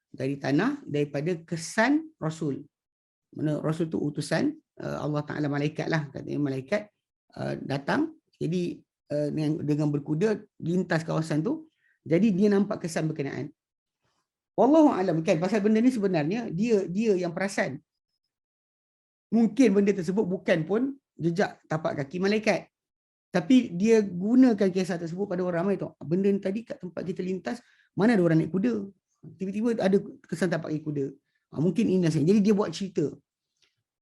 dari tanah daripada kesan Rasul. Mana Rasul tu utusan Allah Ta'ala, malaikat lah. Katanya malaikat datang. Jadi dengan berkuda lintas kawasan tu. Jadi dia nampak kesan berkenaan. Wallahu a'lam, kan pasal benda ni sebenarnya dia yang perasan. Mungkin benda tersebut bukan pun jejak tapak kaki malaikat. Tapi dia gunakan kisah tersebut pada orang ramai tu. Benda ni tadi kat tempat kita lintas, mana ada orang naik kuda. Tiba-tiba ada kesan tapak kaki kuda. Mungkin ini nasihat. Jadi dia buat cerita.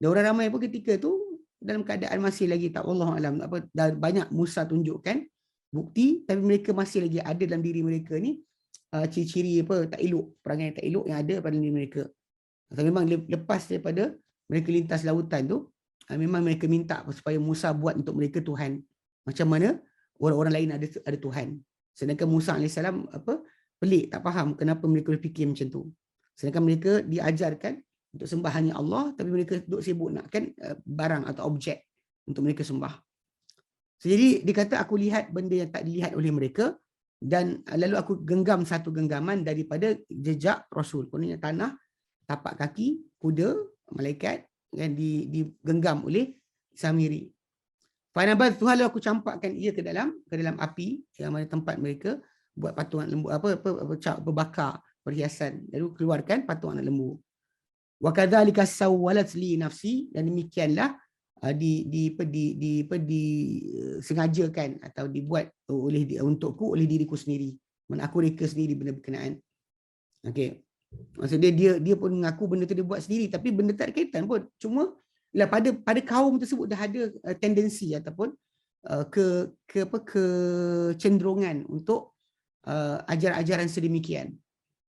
Dan orang ramai pun ketika tu dalam keadaan masih lagi tak, wallahu alam, banyak Musa tunjukkan bukti, tapi mereka masih lagi ada dalam diri mereka ni ciri-ciri tak elok, perangai tak elok yang ada pada diri mereka. Memang lepas daripada mereka lintas lautan tu, memang mereka minta supaya Musa buat untuk mereka Tuhan. Macam mana orang-orang lain ada Tuhan. Sedangkan Musa AS pelik, tak faham kenapa mereka berfikir macam tu. Sedangkan mereka diajarkan untuk sembah hanya Allah, tapi mereka duk sibuk nakkan barang atau objek untuk mereka sembah. So, jadi dia kata aku lihat benda yang tak dilihat oleh mereka, dan lalu aku genggam satu genggaman daripada jejak Rasul. Kononnya tanah, tapak kaki, kuda, malaikat yang digenggam oleh Samiri. Fanabath tu, lalu aku campakkan ia ke dalam api yang mana tempat mereka buat patung anak lembu, bakar perhiasan, lalu keluarkan patung anak lembu. Wa kadzalika sawwalat li nafsi, dan demikianlah disengajakan atau dibuat untukku oleh diriku sendiri. Mana aku reka sendiri benda berkenaan. Okey. Maksudnya dia pun mengaku benda tu dia buat sendiri, tapi benda tak ada kaitan pun. Cuma lah pada kaum tersebut dah ada tendensi ataupun kecenderungan untuk ajaran-ajaran sedemikian.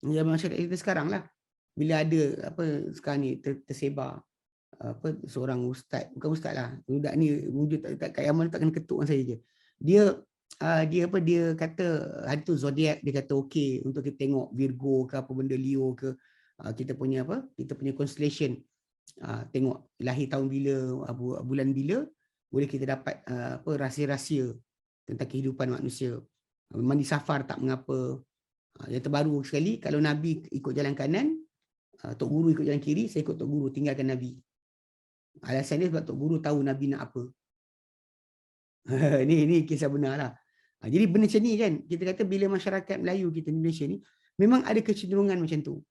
Yang masyarakat kita sekarang lah, bila ada sekarang ni tersebar seorang ustaz, bukan ustaz lah, budak ni wujud kat Yaman tak kena ketuk saya je. Dia kata hari tu zodiak, dia kata okey untuk kita tengok Virgo ke apa benda, Leo ke, kita punya constellation, tengok lahir tahun bila, bulan bila, boleh kita dapat rahsia-rahsia tentang kehidupan manusia. Mandi safar tak mengapa. Yang terbaru sekali, kalau Nabi ikut jalan kanan, Tok Guru ikut jalan kiri, saya ikut Tok Guru, tinggalkan Nabi. Alasan dia sebab Tok Guru tahu Nabi nak apa. Ini kisah benar lah. Jadi benda macam ni kan, kita kata bila masyarakat Melayu kita Indonesia ni memang ada kecenderungan macam tu.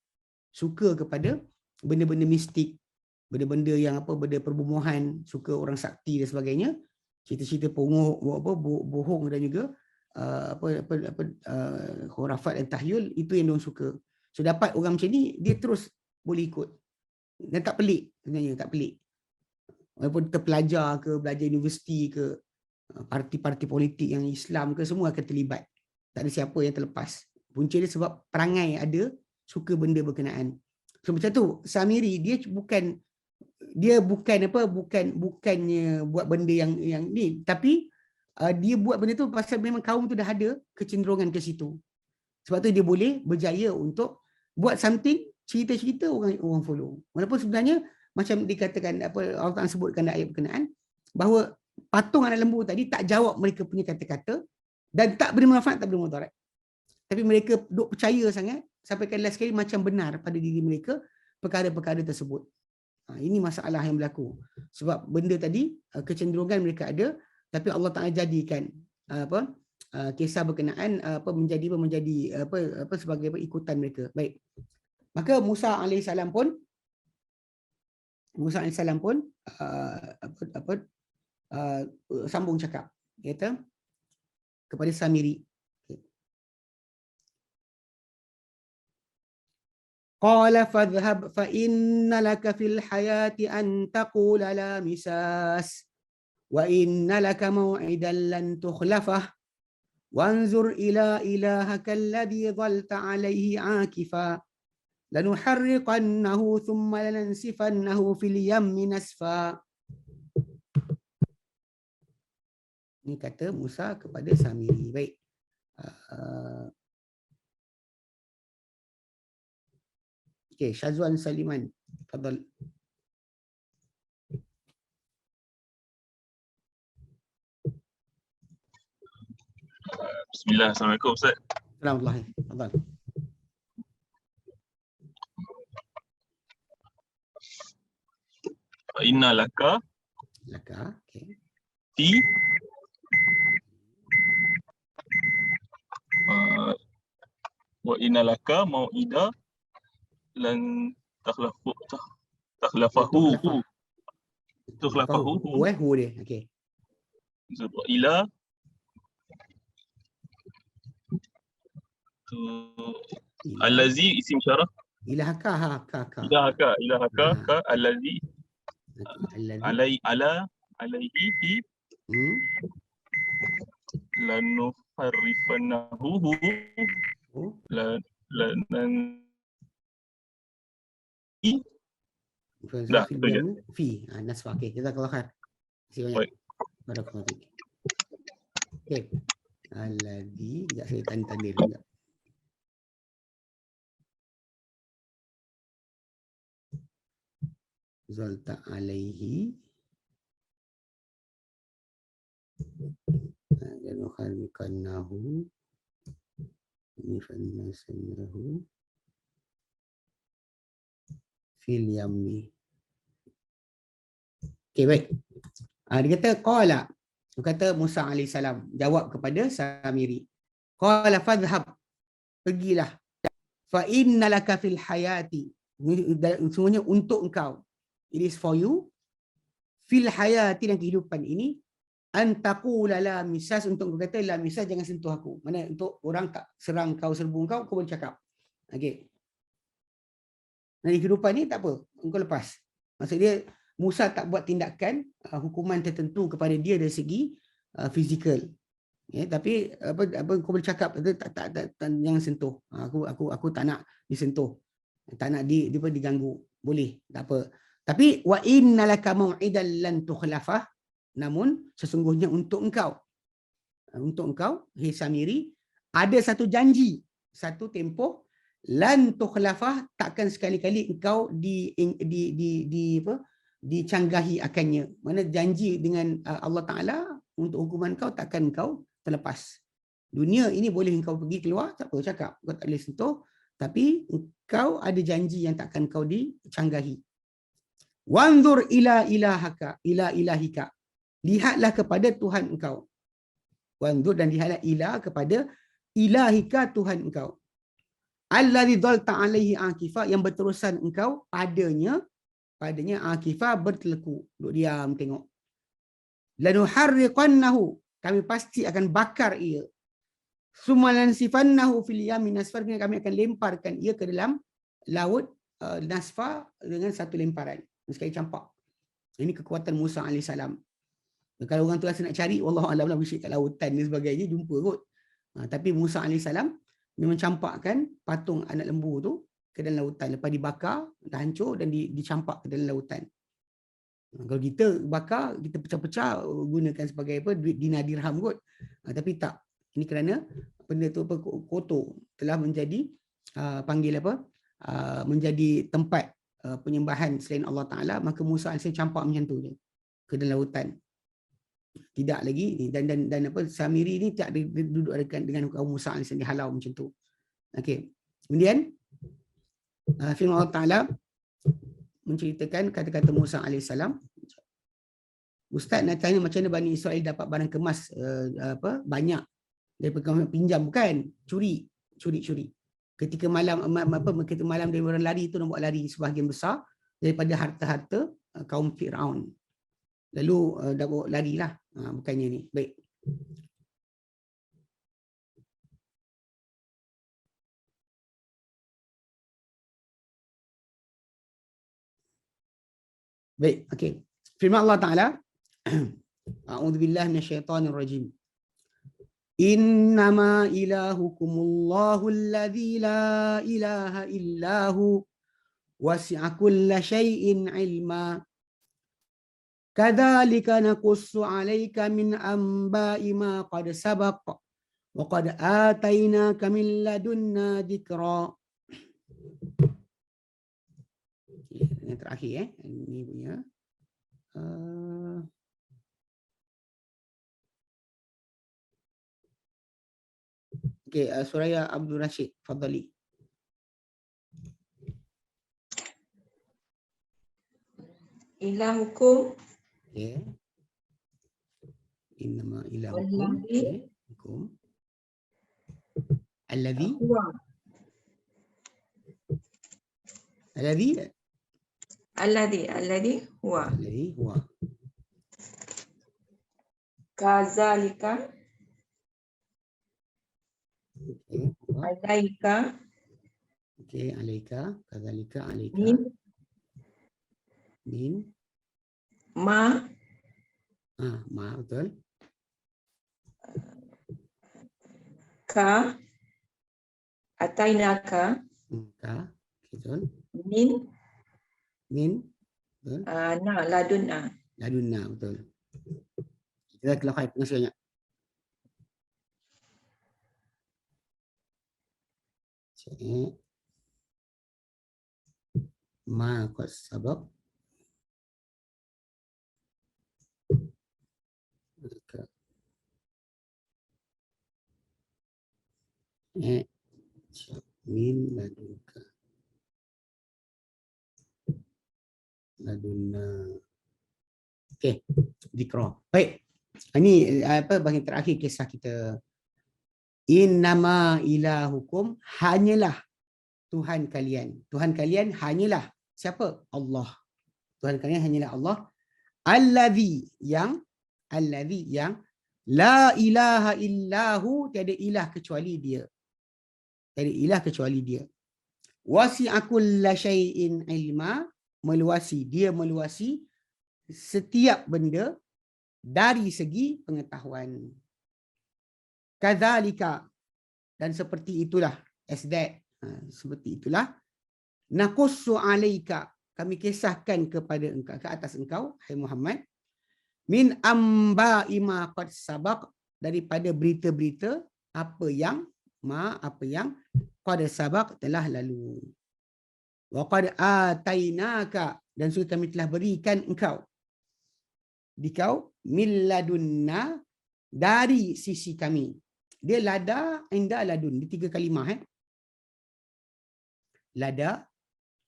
Suka kepada benda-benda mistik, benda-benda yang benda perbubuhan, suka orang sakti dan sebagainya. Cerita-cerita bohong dan juga khurafat dan tahyul, itu yang diorang suka. So dapat orang macam ni, dia terus boleh ikut. Dan tak pelik sebenarnya, tak pelik. Walaupun terpelajar ke, belajar universiti ke, parti-parti politik yang Islam ke, semua akan terlibat. Tak ada siapa yang terlepas. Punca dia sebab perangai ada, suka benda berkenaan. So macam tu, Samiri dia bukannya buat benda yang ni, tapi dia buat benda tu pasal memang kaum tu dah ada kecenderungan ke situ. Sebab tu dia boleh berjaya untuk buat something, cerita-cerita orang follow. Walaupun sebenarnya macam dikatakan Allah Ta'ala sebutkan dalam ayat berkenaan bahawa patung anak lembu tadi tak jawab mereka punya kata-kata dan tak beri manfaat, tak beri mudarat. Tapi mereka duk percaya sangat sampai last sekali macam benar pada diri mereka perkara-perkara tersebut. Ini masalah yang berlaku. Sebab benda tadi kecenderungan mereka ada, tapi Allah Taala jadikan kisah berkenaan menjadi sebagai ikutan mereka. Baik. Maka Musa alaihissalam pun sambung cakap, kata kepada Samiri. Qala fadhhab fa inna laka fil hayati an taqula la misas wa inna laka maw'idan lan tukhlafah wanzur ila ilahaka alladhi dhalta alayhi akifa lanuharriqannahu thumma lanansifannahu fil yammi nasfa. Ini kata Musa kepada Samiri. Baik. Okey, Syazwan Saliman. Fadal. Bismillah, Assalamualaikum Ustaz. Assalamualaikum. Fadal. Inna laka okey. fi wa inna laka mau'ida lan takhlafahu hu dia. Okey. Ila allazi isim syarah Ilahaka ka allazi alaihi fi lanuharrifannahu dah fi nasfa. Okey, jazakallahu khair. Terima kasih banyak. Barakallahu fiik. Okey. Alladhi, sekejap saya tanda-tanda dulu. Zalta alaihi lanuharriqannahu nifannasannahu fil yammi. Okey, baik. Dia kata qala, kata Musa alaihissalam jawab kepada Samiri. Qala fadhhab, pergilah. Fa innalaka fil hayati, semuanya untuk engkau. It is for you. Fil hayati, dan kehidupan ini. Antaqula la misas, untuk kau kata la misas, jangan sentuh aku. Mana untuk orang tak serang kau, serbu kau boleh cakap. Okey. Nah, di kehidupan ni tak apa, engkau lepas. Maksud dia Musa tak buat tindakan hukuman tertentu kepada dia dari segi fizikal. Tapi kau boleh cakap tak, jangan sentuh. Aku tak nak disentuh. Tak nak diganggu. Boleh, tak apa. Tapi wa innalaka mau'idan lan tukhlafah, namun sesungguhnya untuk engkau hei Samiri, ada satu janji, satu tempoh, lan tukhlafah, takkan sekali-kali engkau dicanggahi akannya. Mana janji dengan Allah Taala untuk hukuman kau, takkan kau terlepas. Dunia ini boleh engkau pergi keluar, tak apa, cakap kau tak boleh sentuh, tapi engkau ada janji yang takkan kau dicanggahi. Wanzur ila ilahika, lihatlah kepada Tuhan engkau. Wanzur, dan lihatlah ila kepada ilahika, Tuhan engkau. Allazi dhalta alaihi akifa, yang berterusan engkau padanya akifa, berteleku, duduk diam tengok. Lanuharriqannahu, kami pasti akan bakar ia. Summa lansifannahu fil yammi nasfar, kami akan lemparkan ia ke dalam laut nasfa, dengan satu lemparan, sekali campak. Ini kekuatan Musa alaihissalam. Kalau orang tu rasa nak cari, wallahu a'lam, kat lautan dan sebagainya, jumpa kot. Tapi Musa alaihissalam memang campakkan patung anak lembu tu ke dalam lautan. Lepas dibakar, dah hancur, dan dicampak ke dalam lautan. Kalau kita bakar, kita pecah-pecah, gunakan sebagai duit dinar dirham kot. Tapi tak. Ini kerana benda tu kotor, telah menjadi menjadi tempat penyembahan selain Allah Ta'ala, maka Musa AS campak macam tu je ke dalam lautan. Tidak lagi ni, dan Samiri ni tak duduk dengan kaum Musa AS, dihalau macam tu. Okey. Kemudian firman Allah Ta'ala menceritakan kata-kata Musa alaihissalam. Ustaz nak tanya macam mana Bani Israel dapat barang kemas banyak daripada pinjam, bukan curi. Ketika malam dia orang lari tu, nak buat lari sebahagian besar daripada harta-harta kaum Firaun. Lalu dah bawa larilah, bukannya ni. Baik. Baik, okey. Firman Allah Taala, A'udzubillahi minasyaitonirrajim. Innama ilahukumullahu alladzi la ilaha illahu wasi'a kulla syai'in ilma. Kadzalika naqussu 'alaika min anba'i ma qad sabaq wa qad atainaka min ladunna dzikra. Yang terakhir ini punya Suraya Abdul Rashid, fadhali. Ilahukum. Okay. Innama ilahukum. Okay. Alladhi. Alladhi huwa. Kazalika. Okay. Alaika. Okay, alaika. Kazalika alaika. Min. Ma. Ma, betul. Ka. Atainaka. Ka, betul. Min. Betul. Ladunna. Ladunna, betul. Jazakallahu khair. Terima kasih banyak. Ma qad sabaq. Min ladunka. Ladunna. Okey, dzikra. Baik. Ini bahagian terakhir kisah kita. Innama ilahukum, hanyalah Tuhan kalian. Tuhan kalian hanyalah siapa? Allah. Tuhan kalian hanyalah Allah. Alladzi yang la ilaha illahu, tiada ilah kecuali dia. Tiada ilah kecuali dia. Wasi'a kulla syai'in ilma, meluasi setiap benda dari segi pengetahuan. Kadzalika, dan seperti itulah, seperti itulah, naqussu alaika, kami kisahkan kepada engkau, ke atas engkau, hai Muhammad, min amba'i ma qad sabaq, daripada berita-berita apa yang qad sabaq telah lalu. Wa qad atainaka, dan sudah kami telah berikan engkau min ladunna, dari sisi kami. Dia lada, inda, ladun. Dia 3 kalimah. Lada,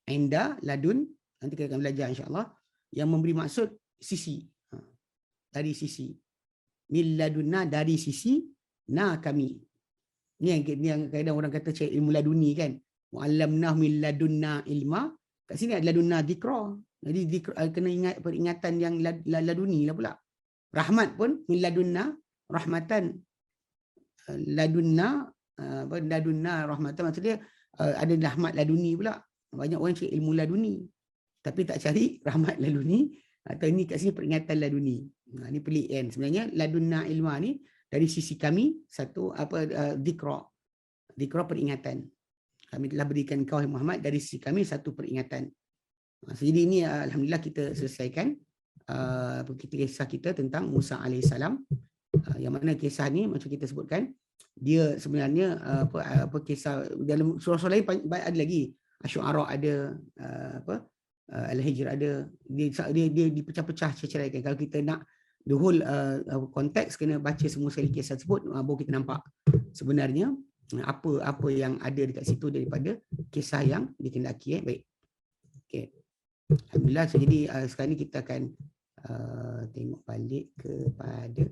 inda, ladun. Nanti kita akan belajar insyaAllah. Yang memberi maksud sisi. Dari sisi. Min ladunna, dari sisi na kami. Ini yang kadang orang kata cari ilmu laduni kan. Mu'allamnah min ladunna ilma. Kat sini ada ladunna dzikra. Jadi kena ingat peringatan yang laduni lah pula. Rahmat pun min ladunna rahmatan. Ladunna rahmatan, maksudnya ada rahmat laduni pula. Banyak orang cari ilmu laduni tapi tak cari rahmat laduni, atau ini kat sini peringatan laduni. Ini pelik kan. Sebenarnya ladunna ilma ni dari sisi kami satu dzikra peringatan. Kami telah berikan kau Muhammad dari sisi kami satu peringatan. Jadi ini alhamdulillah kita selesaikan kisah kita tentang Musa alaihissalam. Yang mana kisah ni macam kita sebutkan, dia sebenarnya kisah dalam surah-surah lain ada lagi. Asy-Syu'ara ada, Al-Hijr ada. Dia dipecah-pecah ceraikan. Kalau kita nak the whole konteks, kena baca semua sekali kisah tersebut, baru kita nampak sebenarnya apa yang ada dekat situ daripada kisah yang dikendaki. Baik. Okey. Alhamdulillah. So, jadi sekarang ni kita akan tengok balik kepada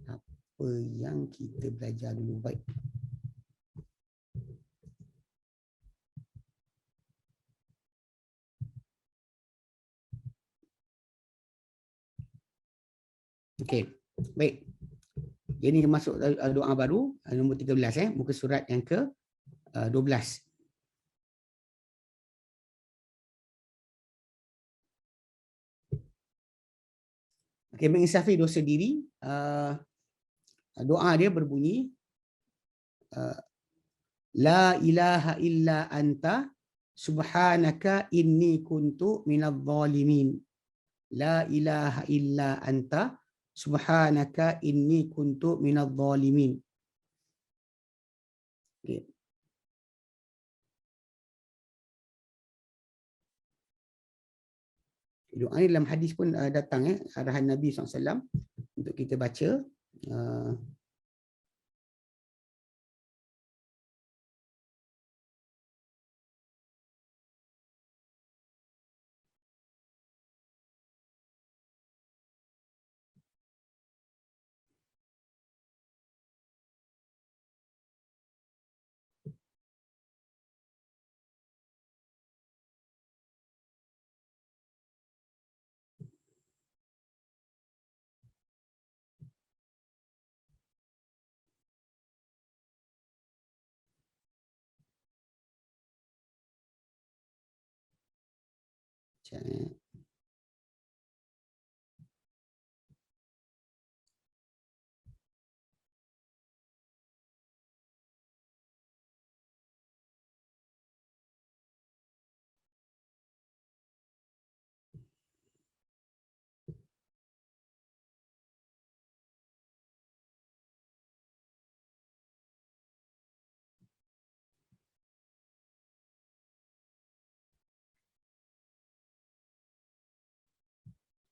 apa yang kita belajar dulu. Baik. Okey. Baik. Ini masuk doa baru nombor 13 muka surat yang ke 12. Okey, menginsafi dosa diri. Doa dia berbunyi la ilaha illa anta subhanaka inni kuntu minadh dhalimin. La ilaha illa anta subhanaka inni kuntu minadh dhalimin. Okay. Doa ni dalam hadis pun datang arahan Nabi SAW untuk kita baca.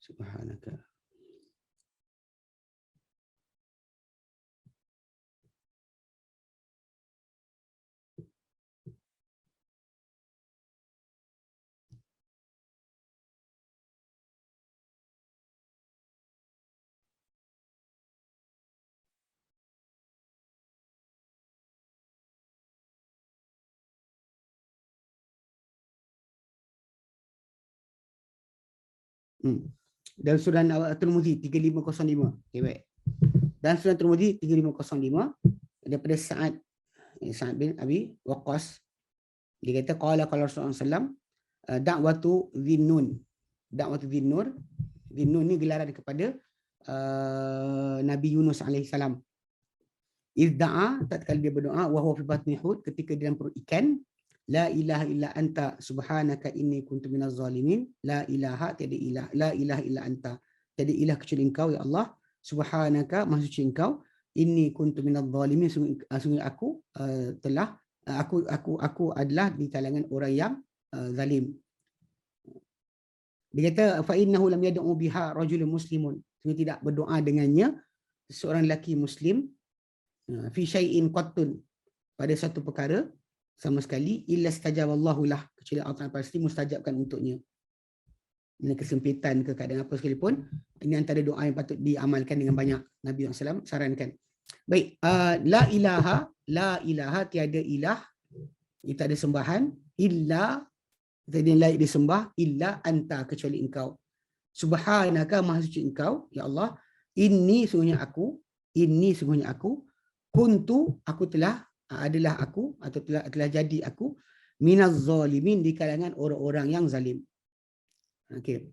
Subhanaka. Dan surah At-Tirmidzi 3505. Okay, baik. Dan surah At-Tirmidzi 3505 daripada Sa'ad bin Abi Waqqas. Dia kata qala Rasulullah sallallahu da'watu Dhinnun. Da'watu Dhinnur. Dhinnun ni gelaran kepada Nabi Yunus alaihi salam. Izda'a, tatkala dia berdoa, wa huwa fi batni hut, ketika di dalam perut ikan. La ilaha illa anta subhanaka inni kuntu minaz zalimin. La ilaha, tiada ilah, la ilaha illa anta, tiada ilah kecuali engkau ya Allah. Subhanaka, maha suci engkau. Inni kuntu minaz zalimin, sungguh aku telah aku adalah di kalangan orang yang zalim. Dia kata fa innahu lam yad'u biha rajulun muslimun, sungguh tidak berdoa dengannya seorang lelaki muslim fi syai'in qattun, pada satu perkara sama sekali, illa stajaballahu lah, kecuali Allah pasti mustajabkan untuknya. Ini kesempitan ke keadaan apa sekalipun, ini antara doa yang patut diamalkan dengan banyak. Nabi SAW sarankan. Baik, la ilaha, tiada ilah, tak ada sembahan, illa, tiada yang layak disembah, illa anta, kecuali engkau. Subhanaka, maha suci engkau ya Allah. Inni, sungguhnya aku, kuntu, aku telah, adalah aku, atau telah jadi aku, minaz zalimin, di kalangan orang-orang yang zalim. Okey.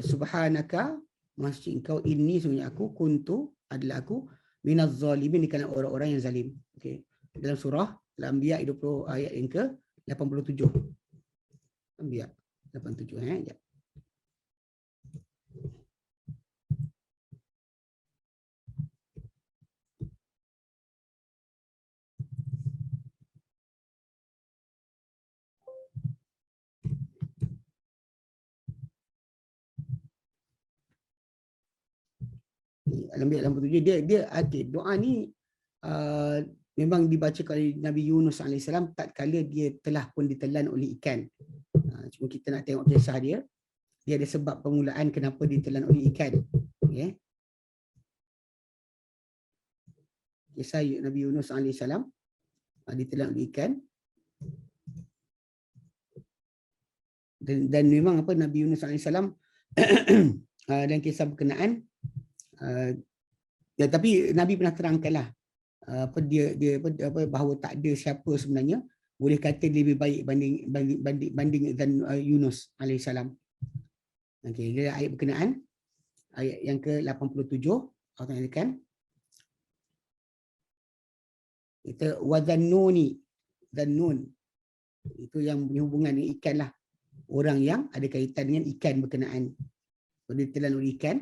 Subhanaka, maha suci engkau, inni, sungguhnya aku, kuntu, adalah aku, minaz zalimin, di kalangan orang-orang yang zalim. Okey. Dalam surah Al-Anbiya 20 ayat yang ke 87. Anbiya 87 ya. Al-Anbiya 87, dia okay, doa ni memang dibaca oleh Nabi Yunus AS tatkala dia telah pun ditelan oleh ikan. Cuma kita nak tengok kisah dia. dia ada sebab permulaan kenapa ditelan oleh ikan. Okay. Kisah Nabi Yunus AS ditelan oleh ikan. Dan memang apa Nabi Yunus AS dan kisah berkenaan ya, tapi Nabi pernah terangkanlah bahawa tak ada siapa sebenarnya boleh kata lebih baik banding dan Yunus AS. Okey, dia ayat berkenaan ayat yang ke-87 Allah katakan kita wadzannuni, dzannun itu yang berhubungan dengan ikan lah, orang yang ada kaitan dengan ikan berkenaan. Dia telan oleh ikan.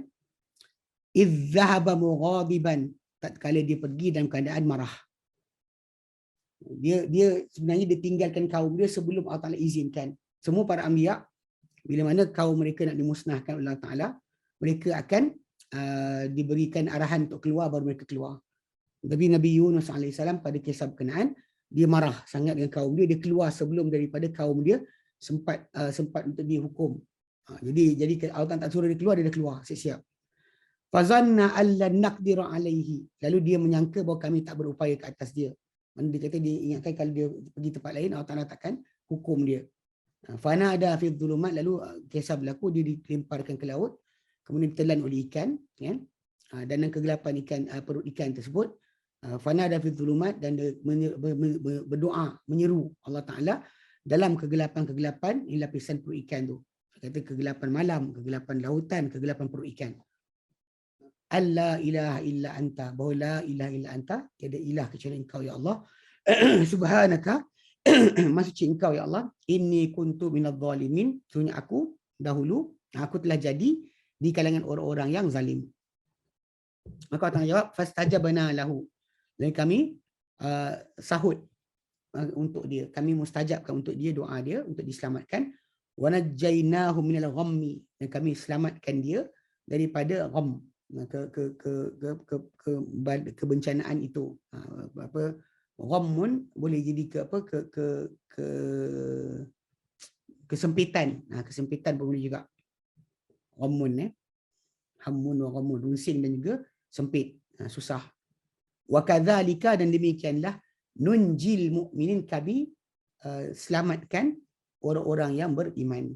Idh dhahaba mughadiban, tatkala dia pergi dalam keadaan marah. Dia sebenarnya dia tinggalkan kaum dia sebelum Allah Taala izinkan. Semua para anbiya bila mana kaum mereka nak dimusnahkan oleh Allah Taala, mereka akan diberikan arahan untuk keluar, baru mereka keluar. Tapi Nabi Yunus AS pada kisah berkenaan, dia marah sangat dengan kaum dia, dia keluar sebelum daripada kaum dia sempat untuk dihukum. Jadi Allah tak suruh dia keluar, dia dah keluar siap-siap. Fazanna allan naqdira alaihi, lalu dia menyangka bahawa kami tak berupaya ke atas dia. Mana dia kata, dia ingatkan kalau dia pergi tempat lain Allah Taala takkan hukum dia. Fanada fi dhulumat, lalu kisah berlaku dia dilemparkan ke laut, kemudian ditelan oleh ikan, kan? Dan kegelapan ikan, perut ikan tersebut. Fanada fi dhulumat, dan dia berdoa, menyeru Allah Taala dalam kegelapan-kegelapan ini lapisan perut ikan tu. Kata kegelapan malam, kegelapan lautan, kegelapan perut ikan. Alla ilaha illa anta, bahawa la ilaha illa anta, tiada ilah kecuali engkau ya Allah. Subhanaka, maksud engkau ya Allah, inni kuntu minadh dhalimin, sesungguhnya aku dahulu aku telah jadi di kalangan orang-orang yang zalim. Maka Allah jawab, fastajabna lahu, dan kami sahut untuk dia, kami mustajabkan untuk dia doa dia untuk diselamatkan. Wa najjaynahu minal ghammi, dan kami selamatkan dia daripada gham, kebencanaan itu. Ghammun boleh jadi kesempitan. Kesempitan pun boleh juga. Ghammun hammun wa ghammun, runsing dan juga sempit, susah. Wa kadzalika, dan demikianlah nunjil mu'minin, kami selamatkan orang-orang yang beriman.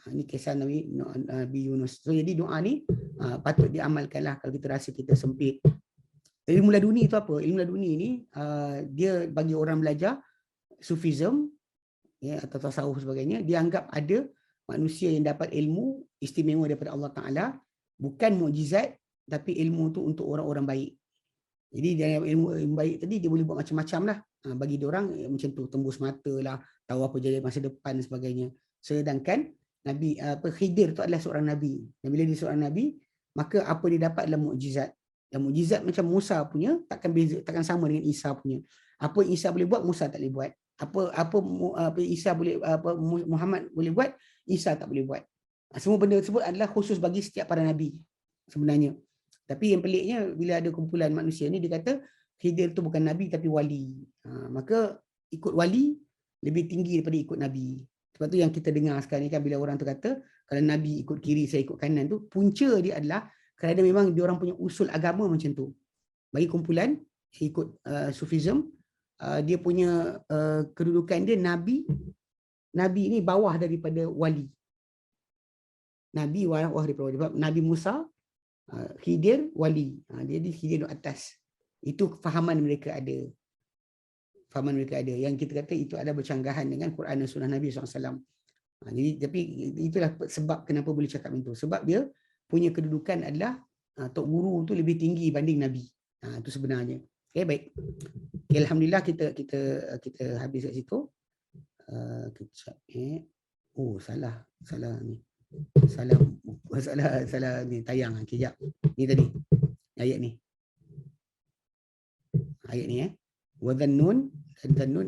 Ini kisah Nabi Yunus. So jadi doa ni patut diamalkanlah kalau kita rasa kita sempit. Ilmu laduni itu apa? Ilmu laduni ni dia bagi orang belajar Sufism, ya, atau tasawuf sebagainya, dia anggap ada manusia yang dapat ilmu istimewa daripada Allah Taala, bukan mukjizat, tapi ilmu tu untuk orang-orang baik. Jadi dalam ilmu baik tadi dia boleh buat macam-macam lah. Bagi dia orang macam tu, tembus mata lah, tahu apa jadi masa depan dan sebagainya. Sedangkan Nabi Khidir tu adalah seorang nabi. Dan bila dia seorang nabi, maka apa dia dapat adalah mukjizat. Dan mukjizat macam Musa punya takkan sama dengan Isa punya. Apa Isa boleh buat, Musa tak boleh buat. Apa Isa boleh, Muhammad boleh buat, Isa tak boleh buat. Semua benda tersebut adalah khusus bagi setiap para nabi sebenarnya. Tapi yang peliknya bila ada kumpulan manusia ni, dia kata Khidir tu bukan nabi tapi wali. Maka ikut wali lebih tinggi daripada ikut nabi. Sebab tu yang kita dengar sekarang ni kan, bila orang tu kata kalau nabi ikut kiri, saya ikut kanan, tu punca dia adalah kerana memang dia orang punya usul agama macam tu. Bagi kumpulan ikut Sufism, dia punya kedudukan dia nabi ni bawah daripada wali. Nabi bawah daripada wali. Sebab Nabi Musa, Khidir wali. Jadi Khidir di atas. Itu fahaman mereka ada. Fahaman mereka ada. Yang kita kata itu ada bercanggahan dengan Quran dan Sunnah Nabi SAW. Jadi tapi itulah sebab kenapa boleh cakap itu. Sebab dia punya kedudukan adalah Tok Guru tu lebih tinggi banding Nabi. Itu sebenarnya. Okay, baik. Okay, Alhamdulillah kita habis kat situ. Kejap. Oh, salah ni. Salah ni tayang. Kejap. Ni tadi. Ayat ni. Ayat ni wa dhannun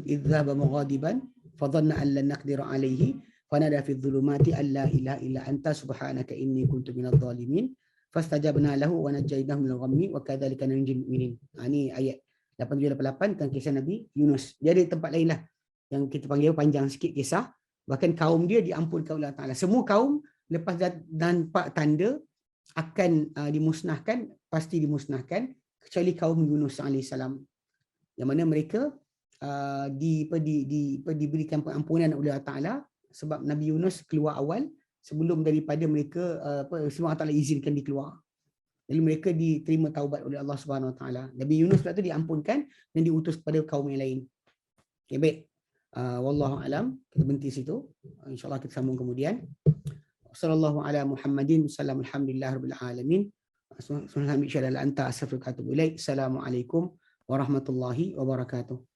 idh mughadiban fadhanna an lan naqdira alayhi fanada fi dhulumati alla ilaha illa anta subhanaka inni kuntu minadh dhalimin fastajabna lahu wa najjaynahu minal ghammi wa kadzalika nunjil mu'minin. Ini ayat 8788 tentang kisah Nabi Yunus. Dia ada tempat lain lah yang kita panggil panjang sikit kisah. Bahkan kaum dia diampunkan oleh Allah Ta'ala. Semua kaum lepas nampak tanda akan dimusnahkan, pasti dimusnahkan, kecuali kaum Yunus alaihissalam, yang mana mereka diberikan pengampunan oleh Allah Ta'ala sebab Nabi Yunus keluar awal sebelum daripada mereka sebelum Allah Ta'ala izinkan dia keluar. Jadi mereka diterima taubat oleh Allah Subhanahu Wa Ta'ala. Nabi Yunus pula tu diampunkan dan diutus kepada kaum yang lain. Okay, baik. Wallahu alam, kita berhenti situ. InsyaAllah kita sambung kemudian. Sallallahu ala Muhammadin sallam alhamdulillahirabbil alamin. Subhanallah anta astaghfiruka wa atubu ilaik. Assalamualaikum warahmatullahi wabarakatuh.